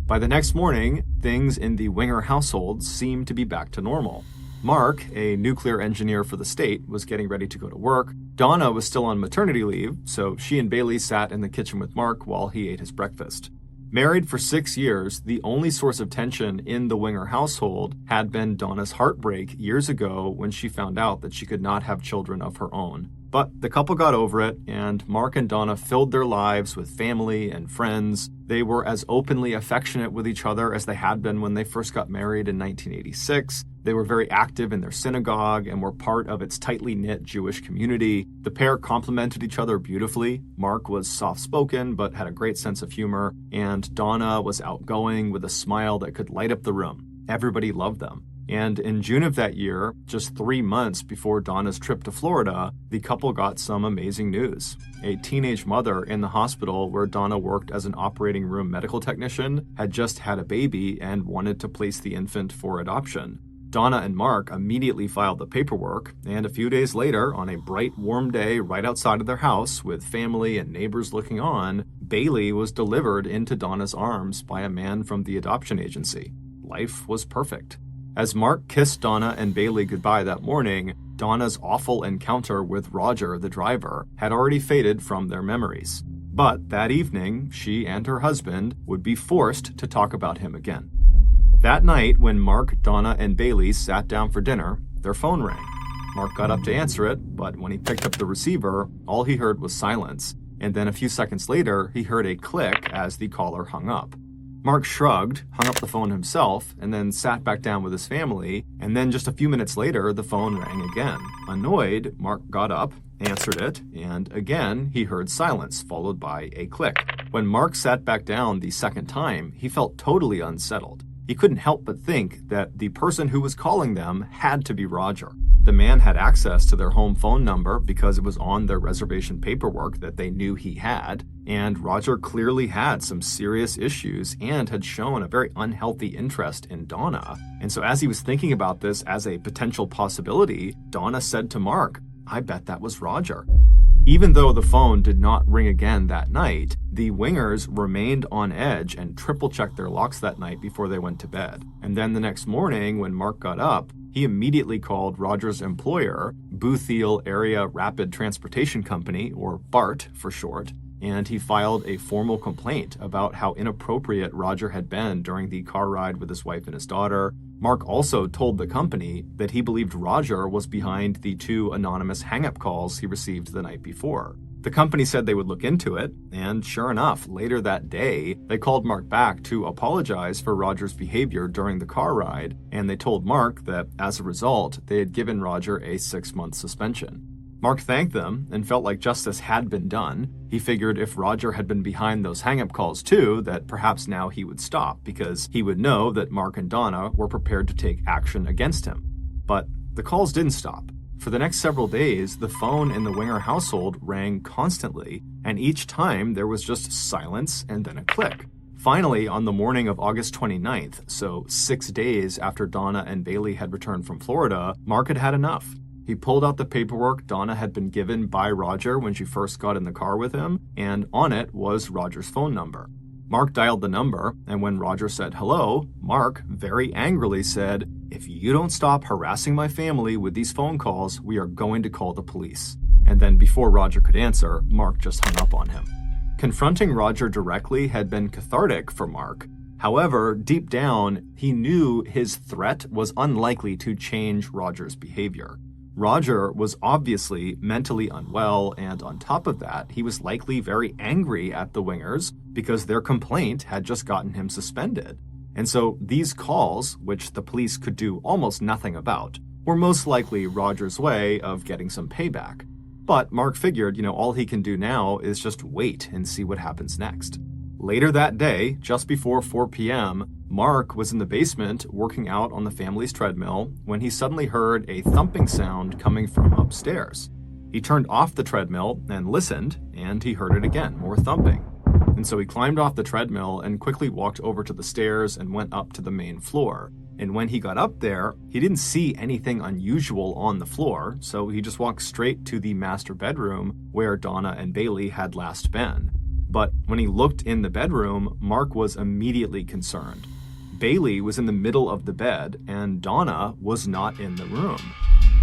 By the next morning, things in the Winger household seemed to be back to normal. Mark, a nuclear engineer for the state, was getting ready to go to work. Donna was still on maternity leave, so she and Bailey sat in the kitchen with Mark while he ate his breakfast. Married for 6 years, the only source of tension in the Winger household had been Donna's heartbreak years ago when she found out that she could not have children of her own. But the couple got over it, and Mark and Donna filled their lives with family and friends. They were as openly affectionate with each other as they had been when they first got married in 1986. They were very active in their synagogue and were part of its tightly knit Jewish community. The pair complemented each other beautifully. Mark was soft-spoken but had a great sense of humor, and Donna was outgoing with a smile that could light up the room. Everybody loved them. And in June of that year, just 3 months before Donna's trip to Florida, the couple got some amazing news. A teenage mother in the hospital where Donna worked as an operating room medical technician had just had a baby and wanted to place the infant for adoption. Donna and Mark immediately filed the paperwork, and a few days later, on a bright, warm day right outside of their house with family and neighbors looking on, Bailey was delivered into Donna's arms by a man from the adoption agency. Life was perfect. As Mark kissed Donna and Bailey goodbye that morning, Donna's awful encounter with Roger, the driver, had already faded from their memories. But that evening, she and her husband would be forced to talk about him again. That night, when Mark, Donna, and Bailey sat down for dinner, their phone rang. Mark got up to answer it, but when he picked up the receiver, all he heard was silence, and then a few seconds later, he heard a click as the caller hung up. Mark shrugged, hung up the phone himself, and then sat back down with his family, and then just a few minutes later, the phone rang again. Annoyed, Mark got up, answered it, and again, he heard silence, followed by a click. When Mark sat back down the second time, he felt totally unsettled. He couldn't help but think that the person who was calling them had to be Roger. The man had access to their home phone number because it was on their reservation paperwork that they knew he had, and Roger clearly had some serious issues and had shown a very unhealthy interest in Donna. And so as he was thinking about this as a potential possibility, Donna said to Mark, "I bet that was Roger." Even though the phone did not ring again that night, the Wingers remained on edge and triple-checked their locks that night before they went to bed. And then the next morning, when Mark got up, he immediately called Roger's employer, Bootheel Area Rapid Transportation Company, or BART for short, and he filed a formal complaint about how inappropriate Roger had been during the car ride with his wife and his daughter. Mark also told the company that he believed Roger was behind the 2 anonymous hang-up calls he received the night before. The company said they would look into it, and sure enough, later that day, they called Mark back to apologize for Roger's behavior during the car ride, and they told Mark that, as a result, they had given Roger a 6-month suspension. Mark thanked them and felt like justice had been done. He figured if Roger had been behind those hang-up calls too, that perhaps now he would stop, because he would know that Mark and Donna were prepared to take action against him. But the calls didn't stop. For the next several days, the phone in the Winger household rang constantly, and each time there was just silence and then a click. Finally, on the morning of August 29th, so 6 days after Donna and Bailey had returned from Florida, Mark had had enough. He pulled out the paperwork Donna had been given by Roger when she first got in the car with him, and on it was Roger's phone number. Mark dialed the number, and when Roger said hello, Mark very angrily said, "If you don't stop harassing my family with these phone calls, we are going to call the police." And then before Roger could answer, Mark just hung up on him. Confronting Roger directly had been cathartic for Mark. However, deep down, he knew his threat was unlikely to change Roger's behavior. Roger was obviously mentally unwell, and on top of that, he was likely very angry at the Wingers because their complaint had just gotten him suspended. And so these calls, which the police could do almost nothing about, were most likely Roger's way of getting some payback. But Mark figured, all he can do now is just wait and see what happens next. Later that day, just before 4 p.m., Mark was in the basement working out on the family's treadmill when he suddenly heard a thumping sound coming from upstairs. He turned off the treadmill and listened, and he heard it again, more thumping. And so he climbed off the treadmill and quickly walked over to the stairs and went up to the main floor. And when he got up there, he didn't see anything unusual on the floor, so he just walked straight to the master bedroom where Donna and Bailey had last been. But when he looked in the bedroom, Mark was immediately concerned. Bailey was in the middle of the bed, and Donna was not in the room.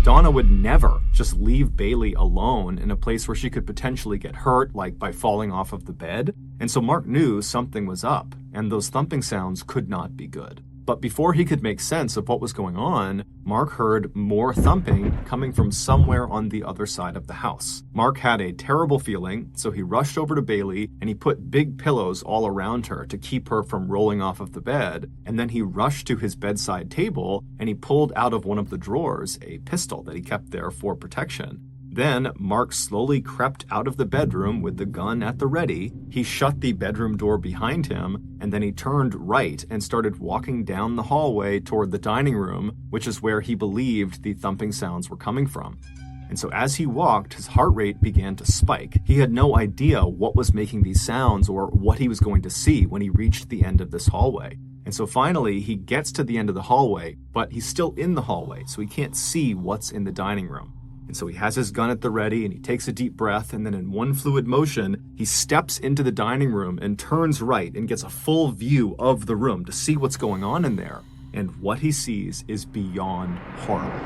Donna would never just leave Bailey alone in a place where she could potentially get hurt, like by falling off of the bed. And so Mark knew something was up, and those thumping sounds could not be good. But before he could make sense of what was going on, Mark heard more thumping coming from somewhere on the other side of the house. Mark had a terrible feeling, so he rushed over to Bailey and he put big pillows all around her to keep her from rolling off of the bed. And then he rushed to his bedside table and he pulled out of one of the drawers a pistol that he kept there for protection. Then Mark slowly crept out of the bedroom with the gun at the ready. He shut the bedroom door behind him, and then he turned right and started walking down the hallway toward the dining room, which is where he believed the thumping sounds were coming from. And so as he walked, his heart rate began to spike. He had no idea what was making these sounds or what he was going to see when he reached the end of this hallway. And so finally, he gets to the end of the hallway, but he's still in the hallway, so he can't see what's in the dining room. And so he has his gun at the ready and he takes a deep breath, and then in one fluid motion, he steps into the dining room and turns right and gets a full view of the room to see what's going on in there. And what he sees is beyond horrible.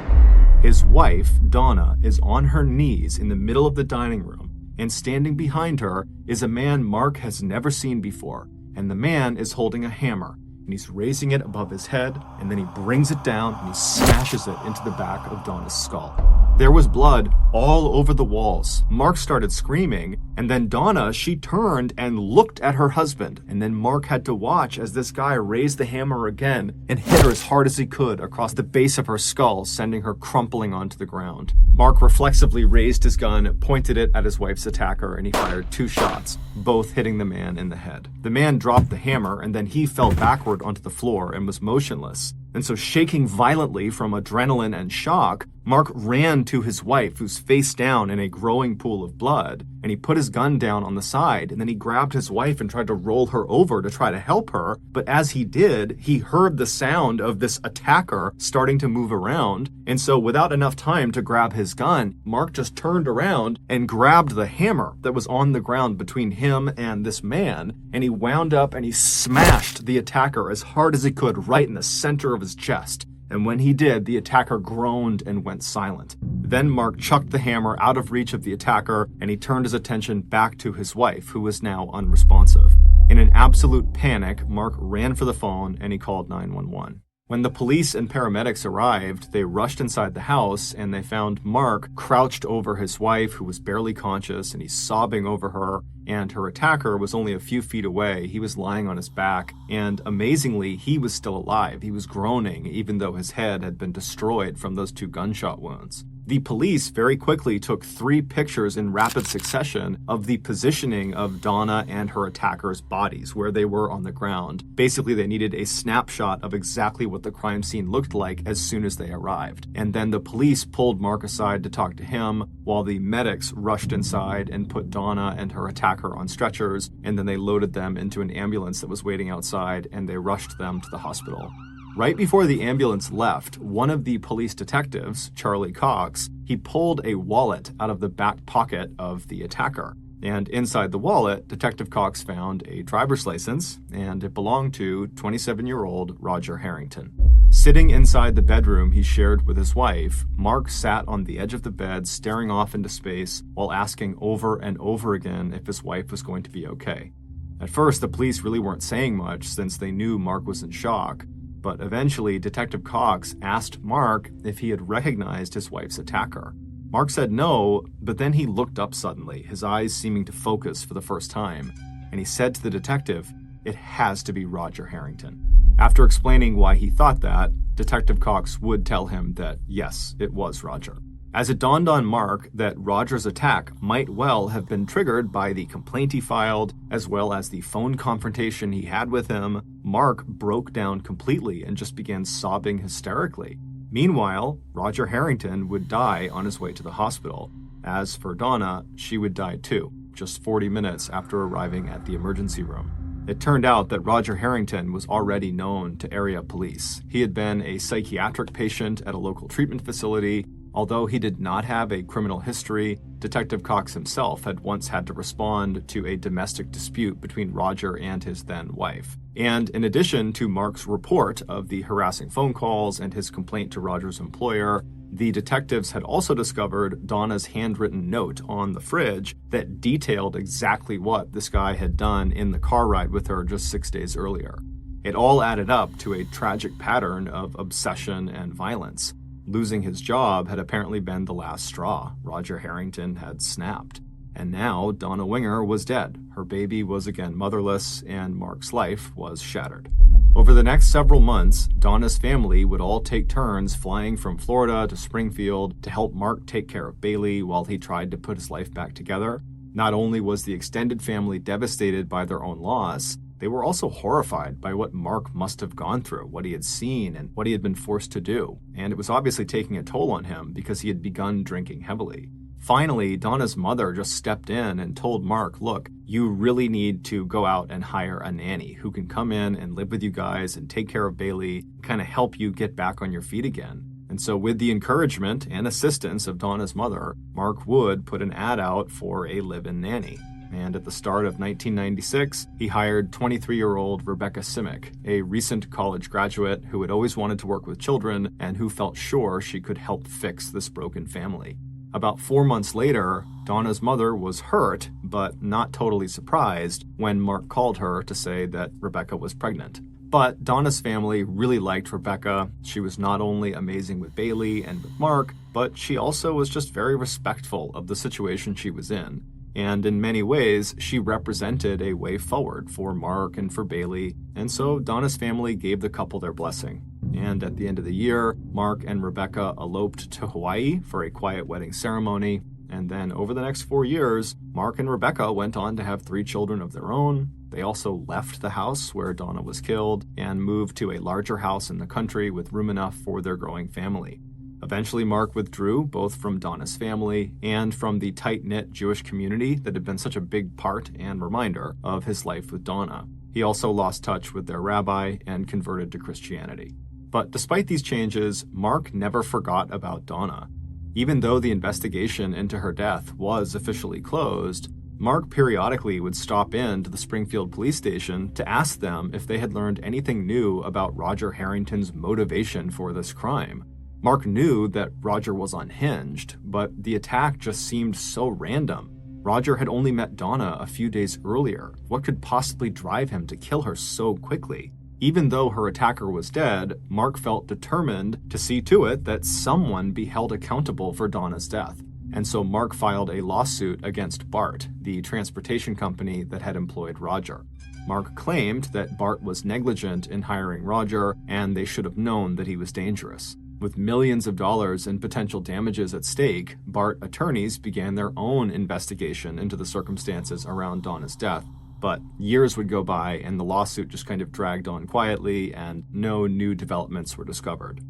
His wife, Donna, is on her knees in the middle of the dining room, and standing behind her is a man Mark has never seen before. And the man is holding a hammer, and he's raising it above his head, and then he brings it down and he smashes it into the back of Donna's skull. There was blood all over the walls. Mark started screaming, and then Donna, she turned and looked at her husband, and then Mark had to watch as this guy raised the hammer again and hit her as hard as he could across the base of her skull, sending her crumpling onto the ground. Mark reflexively raised his gun, pointed it at his wife's attacker, and he fired 2 shots, both hitting the man in the head. The man dropped the hammer, and then he fell backward onto the floor and was motionless. And so, shaking violently from adrenaline and shock, Mark ran to his wife, who's face down in a growing pool of blood, and he put his gun down on the side, and then he grabbed his wife and tried to roll her over to try to help her. But as he did, he heard the sound of this attacker starting to move around, and so without enough time to grab his gun, Mark just turned around and grabbed the hammer that was on the ground between him and this man, and he wound up and he smashed the attacker as hard as he could right in the center of his chest. And when he did, the attacker groaned and went silent. Then Mark chucked the hammer out of reach of the attacker, and he turned his attention back to his wife, who was now unresponsive. In an absolute panic, Mark ran for the phone and he called 911. When the police and paramedics arrived, they rushed inside the house and they found Mark crouched over his wife, who was barely conscious, and he's sobbing over her, and her attacker was only a few feet away. He was lying on his back, and amazingly, he was still alive. He was groaning, even though his head had been destroyed from those 2 gunshot wounds. The police very quickly took 3 pictures in rapid succession of the positioning of Donna and her attacker's bodies, where they were on the ground. Basically, they needed a snapshot of exactly what the crime scene looked like as soon as they arrived. And then the police pulled Mark aside to talk to him, while the medics rushed inside and put Donna and her attacker on stretchers, and then they loaded them into an ambulance that was waiting outside, and they rushed them to the hospital. Right before the ambulance left, one of the police detectives, Charlie Cox, he pulled a wallet out of the back pocket of the attacker. And inside the wallet, Detective Cox found a driver's license, and it belonged to 27-year-old Roger Harrington. Sitting inside the bedroom he shared with his wife, Mark sat on the edge of the bed staring off into space while asking over and over again if his wife was going to be okay. At first, the police really weren't saying much since they knew Mark was in shock, but eventually Detective Cox asked Mark if he had recognized his wife's attacker. Mark said no, but then he looked up suddenly, his eyes seeming to focus for the first time, and he said to the detective, "It has to be Roger Harrington." After explaining why he thought that, Detective Cox would tell him that yes, it was Roger. As it dawned on Mark that Roger's attack might well have been triggered by the complaint he filed, as well as the phone confrontation he had with him, Mark broke down completely and just began sobbing hysterically. Meanwhile, Roger Harrington would die on his way to the hospital. As for Donna, she would die too, just 40 minutes after arriving at the emergency room. It turned out that Roger Harrington was already known to area police. He had been a psychiatric patient at a local treatment facility. Although he did not have a criminal history, Detective Cox himself had once had to respond to a domestic dispute between Roger and his then wife. And in addition to Mark's report of the harassing phone calls and his complaint to Roger's employer, the detectives had also discovered Donna's handwritten note on the fridge that detailed exactly what this guy had done in the car ride with her just 6 days earlier. It all added up to a tragic pattern of obsession and violence. Losing his job had apparently been the last straw. Roger Harrington had snapped. And now Donna Winger was dead. Her baby was again motherless, and Mark's life was shattered. Over the next several months, Donna's family would all take turns flying from Florida to Springfield to help Mark take care of Bailey while he tried to put his life back together. Not only was the extended family devastated by their own loss, they were also horrified by what Mark must have gone through, what he had seen, and what he had been forced to do. And it was obviously taking a toll on him because he had begun drinking heavily. Finally, Donna's mother just stepped in and told Mark, look, you really need to go out and hire a nanny who can come in and live with you guys and take care of Bailey, kind of help you get back on your feet again. And so with the encouragement and assistance of Donna's mother, Mark Wood put an ad out for a live-in nanny. And at the start of 1996, he hired 23-year-old Rebecca Simic, a recent college graduate who had always wanted to work with children and who felt sure she could help fix this broken family. About 4 months later, Donna's mother was hurt, but not totally surprised, when Mark called her to say that Rebecca was pregnant. But Donna's family really liked Rebecca. She was not only amazing with Bailey and with Mark, but she also was just very respectful of the situation she was in. And in many ways, she represented a way forward for Mark and for Bailey, and so Donna's family gave the couple their blessing. And at the end of the year, Mark and Rebecca eloped to Hawaii for a quiet wedding ceremony, and then over the next 4 years, Mark and Rebecca went on to have 3 children of their own. They also left the house where Donna was killed and moved to a larger house in the country with room enough for their growing family. Eventually, Mark withdrew both from Donna's family and from the tight-knit Jewish community that had been such a big part and reminder of his life with Donna. He also lost touch with their rabbi and converted to Christianity. But despite these changes, Mark never forgot about Donna. Even though the investigation into her death was officially closed, Mark periodically would stop in to the Springfield police station to ask them if they had learned anything new about Roger Harrington's motivation for this crime. Mark knew that Roger was unhinged, but the attack just seemed so random. Roger had only met Donna a few days earlier. What could possibly drive him to kill her so quickly? Even though her attacker was dead, Mark felt determined to see to it that someone be held accountable for Donna's death. And so Mark filed a lawsuit against BART, the transportation company that had employed Roger. Mark claimed that BART was negligent in hiring Roger, and they should have known that he was dangerous. With millions of dollars in potential damages at stake, BART attorneys began their own investigation into the circumstances around Donna's death. But years would go by and the lawsuit just kind of dragged on quietly and no new developments were discovered.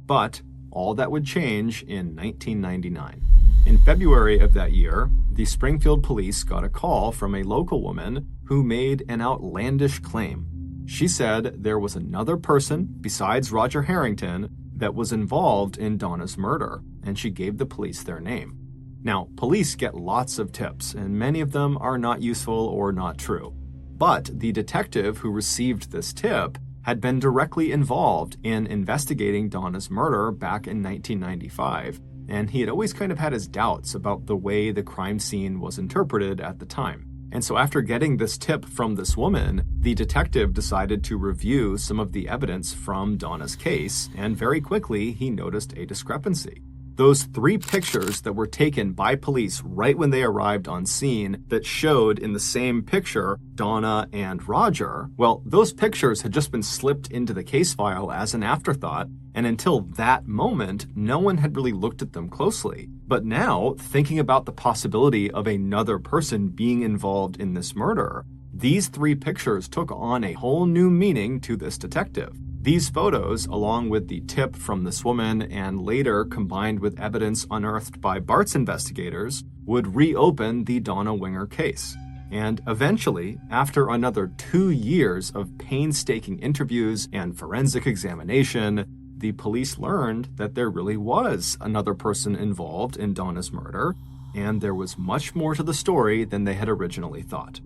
But all that would change in 1999. In February of that year, the Springfield police got a call from a local woman who made an outlandish claim. She said there was another person besides Roger Harrington that was involved in Donna's murder, and she gave the police their name. Now, police get lots of tips, and many of them are not useful or not true. But the detective who received this tip had been directly involved in investigating Donna's murder back in 1995, and he had always kind of had his doubts about the way the crime scene was interpreted at the time. And so after getting this tip from this woman, the detective decided to review some of the evidence from Donna's case, and very quickly he noticed a discrepancy. Those 3 pictures that were taken by police right when they arrived on scene that showed in the same picture Donna and Roger, well, those pictures had just been slipped into the case file as an afterthought, and until that moment, no one had really looked at them closely. But now, thinking about the possibility of another person being involved in this murder, these 3 pictures took on a whole new meaning to this detective. These photos, along with the tip from this woman and later combined with evidence unearthed by Bart's investigators, would reopen the Donna Winger case. And eventually, after another 2 years of painstaking interviews and forensic examination, the police learned that there really was another person involved in Donna's murder, and there was much more to the story than they had originally thought.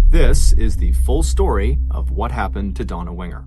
This is the full story of what happened to Donna Winger.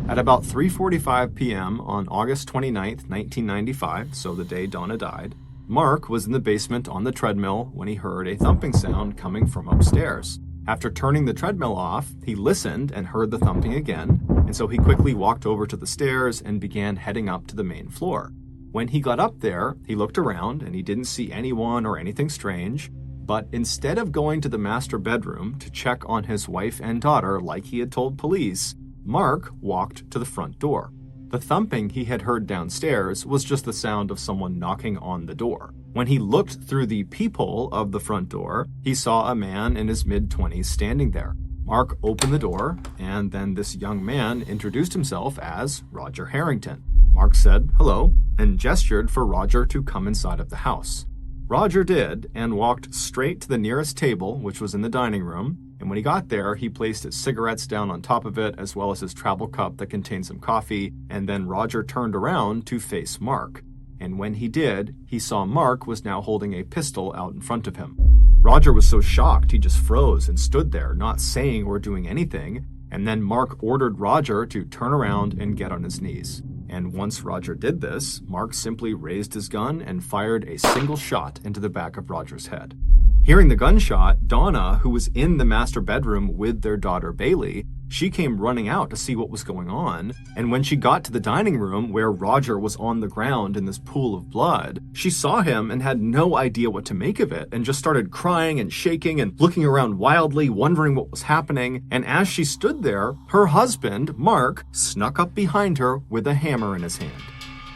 At about 3:45 p.m. on August 29, 1995, so the day Donna died, Mark was in the basement on the treadmill when he heard a thumping sound coming from upstairs. After turning the treadmill off, he listened and heard the thumping again, and so he quickly walked over to the stairs and began heading up to the main floor. When he got up there, he looked around and he didn't see anyone or anything strange, but instead of going to the master bedroom to check on his wife and daughter like he had told police, Mark walked to the front door. The thumping he had heard downstairs was just the sound of someone knocking on the door. When he looked through the peephole of the front door, he saw a man in his mid-20s standing there. Mark opened the door, and then this young man introduced himself as Roger Harrington. Mark said hello and gestured for Roger to come inside of the house. Roger did and walked straight to the nearest table, which was in the dining room, and when he got there, he placed his cigarettes down on top of it, as well as his travel cup that contained some coffee, and then Roger turned around to face Mark. And when he did, he saw Mark was now holding a pistol out in front of him. Roger was so shocked he just froze and stood there, not saying or doing anything, and then Mark ordered Roger to turn around and get on his knees. And once Roger did this, Mark simply raised his gun and fired a single shot into the back of Roger's head. Hearing the gunshot, Donna, who was in the master bedroom with their daughter Bailey, she came running out to see what was going on, and when she got to the dining room where Roger was on the ground in this pool of blood, she saw him and had no idea what to make of it and just started crying and shaking and looking around wildly, wondering what was happening, and as she stood there, her husband, Mark, snuck up behind her with a hammer in his hand.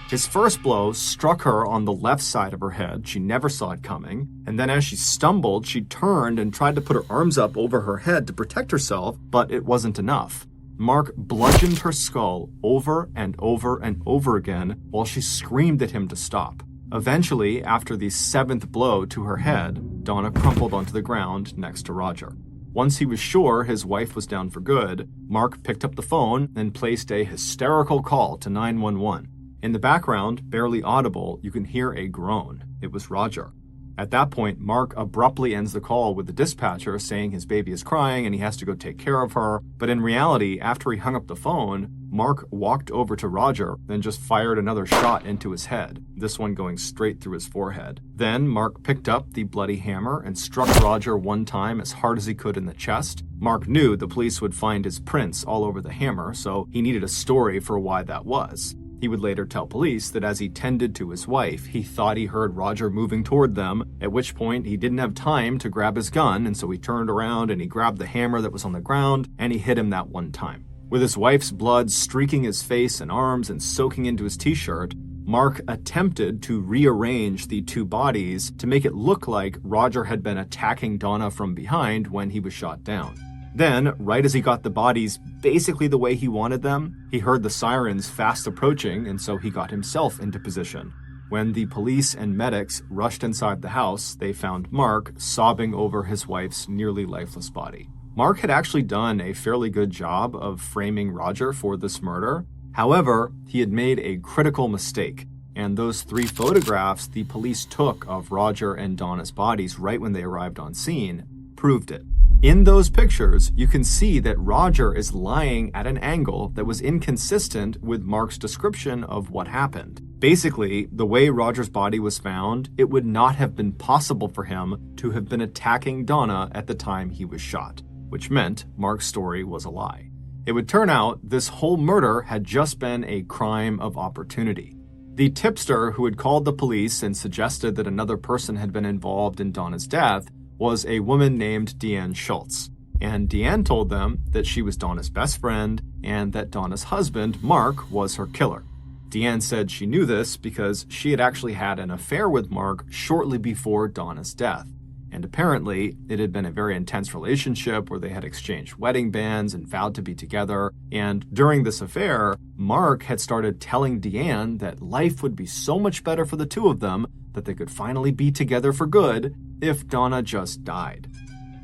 His first blow struck her on the left side of her head. She never saw it coming. And then as she stumbled, she turned and tried to put her arms up over her head to protect herself, but it wasn't enough. Mark bludgeoned her skull over and over and over again while she screamed at him to stop. Eventually, after the 7th blow to her head, Donna crumpled onto the ground next to Roger. Once he was sure his wife was down for good, Mark picked up the phone and placed a hysterical call to 911. In the background, barely audible, you can hear a groan. It was Roger. At that point, Mark abruptly ends the call with the dispatcher saying his baby is crying and he has to go take care of her. But in reality, after he hung up the phone, Mark walked over to Roger, then just fired another shot into his head, this one going straight through his forehead. Then Mark picked up the bloody hammer and struck Roger one time as hard as he could in the chest. Mark knew the police would find his prints all over the hammer, so he needed a story for why that was. He would later tell police that as he tended to his wife, he thought he heard Roger moving toward them, at which point he didn't have time to grab his gun, and so he turned around and he grabbed the hammer that was on the ground, and he hit him that one time. With his wife's blood streaking his face and arms and soaking into his t-shirt, Mark attempted to rearrange the two bodies to make it look like Roger had been attacking Donna from behind when he was shot down. Then, right as he got the bodies basically the way he wanted them, he heard the sirens fast approaching, and so he got himself into position. When the police and medics rushed inside the house, they found Mark sobbing over his wife's nearly lifeless body. Mark had actually done a fairly good job of framing Roger for this murder. However, he had made a critical mistake, and those 3 photographs the police took of Roger and Donna's bodies right when they arrived on scene proved it. In those pictures, you can see that Roger is lying at an angle that was inconsistent with Mark's description of what happened. Basically, the way Roger's body was found, it would not have been possible for him to have been attacking Donna at the time he was shot, which meant Mark's story was a lie. It would turn out this whole murder had just been a crime of opportunity. The tipster who had called the police and suggested that another person had been involved in Donna's death was a woman named Deanne Schultz, and Deanne told them that she was Donna's best friend and that Donna's husband, Mark, was her killer. Deanne said she knew this because she had actually had an affair with Mark shortly before Donna's death, And apparently, it had been a very intense relationship where they had exchanged wedding bands and vowed to be together. And during this affair, Mark had started telling Deanne that life would be so much better for the two of them that they could finally be together for good if Donna just died.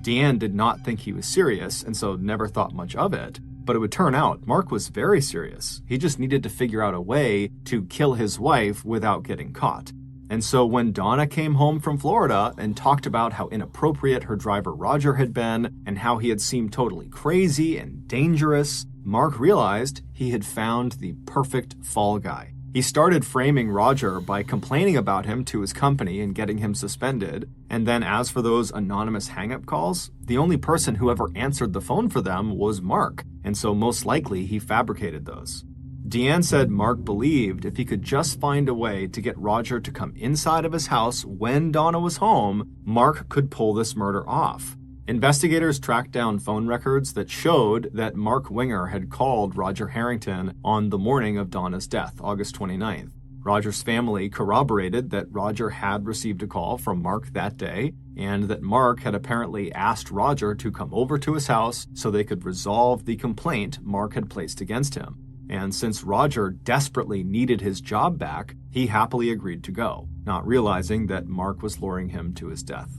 Deanne did not think he was serious and so never thought much of it. But it would turn out Mark was very serious. He just needed to figure out a way to kill his wife without getting caught. And so when Donna came home from Florida and talked about how inappropriate her driver Roger had been and how he had seemed totally crazy and dangerous, Mark realized he had found the perfect fall guy. He started framing Roger by complaining about him to his company and getting him suspended. And then as for those anonymous hang-up calls, the only person who ever answered the phone for them was Mark, and so most likely he fabricated those. Deanne said Mark believed if he could just find a way to get Roger to come inside of his house when Donna was home, Mark could pull this murder off. Investigators tracked down phone records that showed that Mark Winger had called Roger Harrington on the morning of Donna's death, August 29th. Roger's family corroborated that Roger had received a call from Mark that day, and that Mark had apparently asked Roger to come over to his house so they could resolve the complaint Mark had placed against him. And since Roger desperately needed his job back, he happily agreed to go, not realizing that Mark was luring him to his death.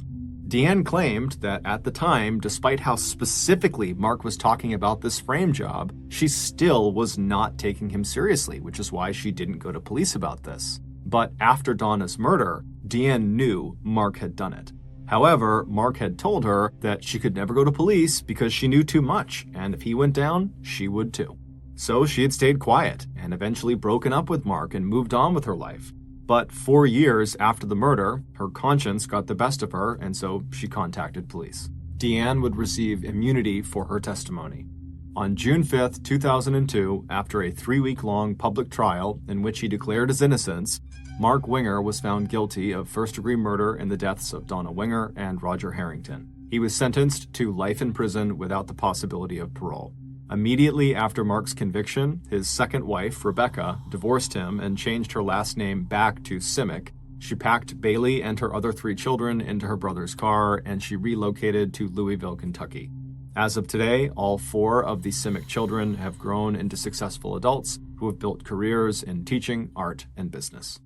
Deanne claimed that at the time, despite how specifically Mark was talking about this frame job, she still was not taking him seriously, which is why she didn't go to police about this. But after Donna's murder, Deanne knew Mark had done it. However, Mark had told her that she could never go to police because she knew too much, and if he went down, she would too. So she had stayed quiet and eventually broken up with Mark and moved on with her life. But 4 years after the murder, her conscience got the best of her, and so she contacted police. Deanne would receive immunity for her testimony. On June 5th, 2002, after a 3-week-long public trial in which he declared his innocence, Mark Winger was found guilty of first-degree murder in the deaths of Donna Winger and Roger Harrington. He was sentenced to life in prison without the possibility of parole. Immediately after Mark's conviction, his second wife, Rebecca, divorced him and changed her last name back to Simic. She packed Bailey and her other 3 children into her brother's car, and she relocated to Louisville, Kentucky. As of today, all 4 of the Simic children have grown into successful adults who have built careers in teaching, art, and business.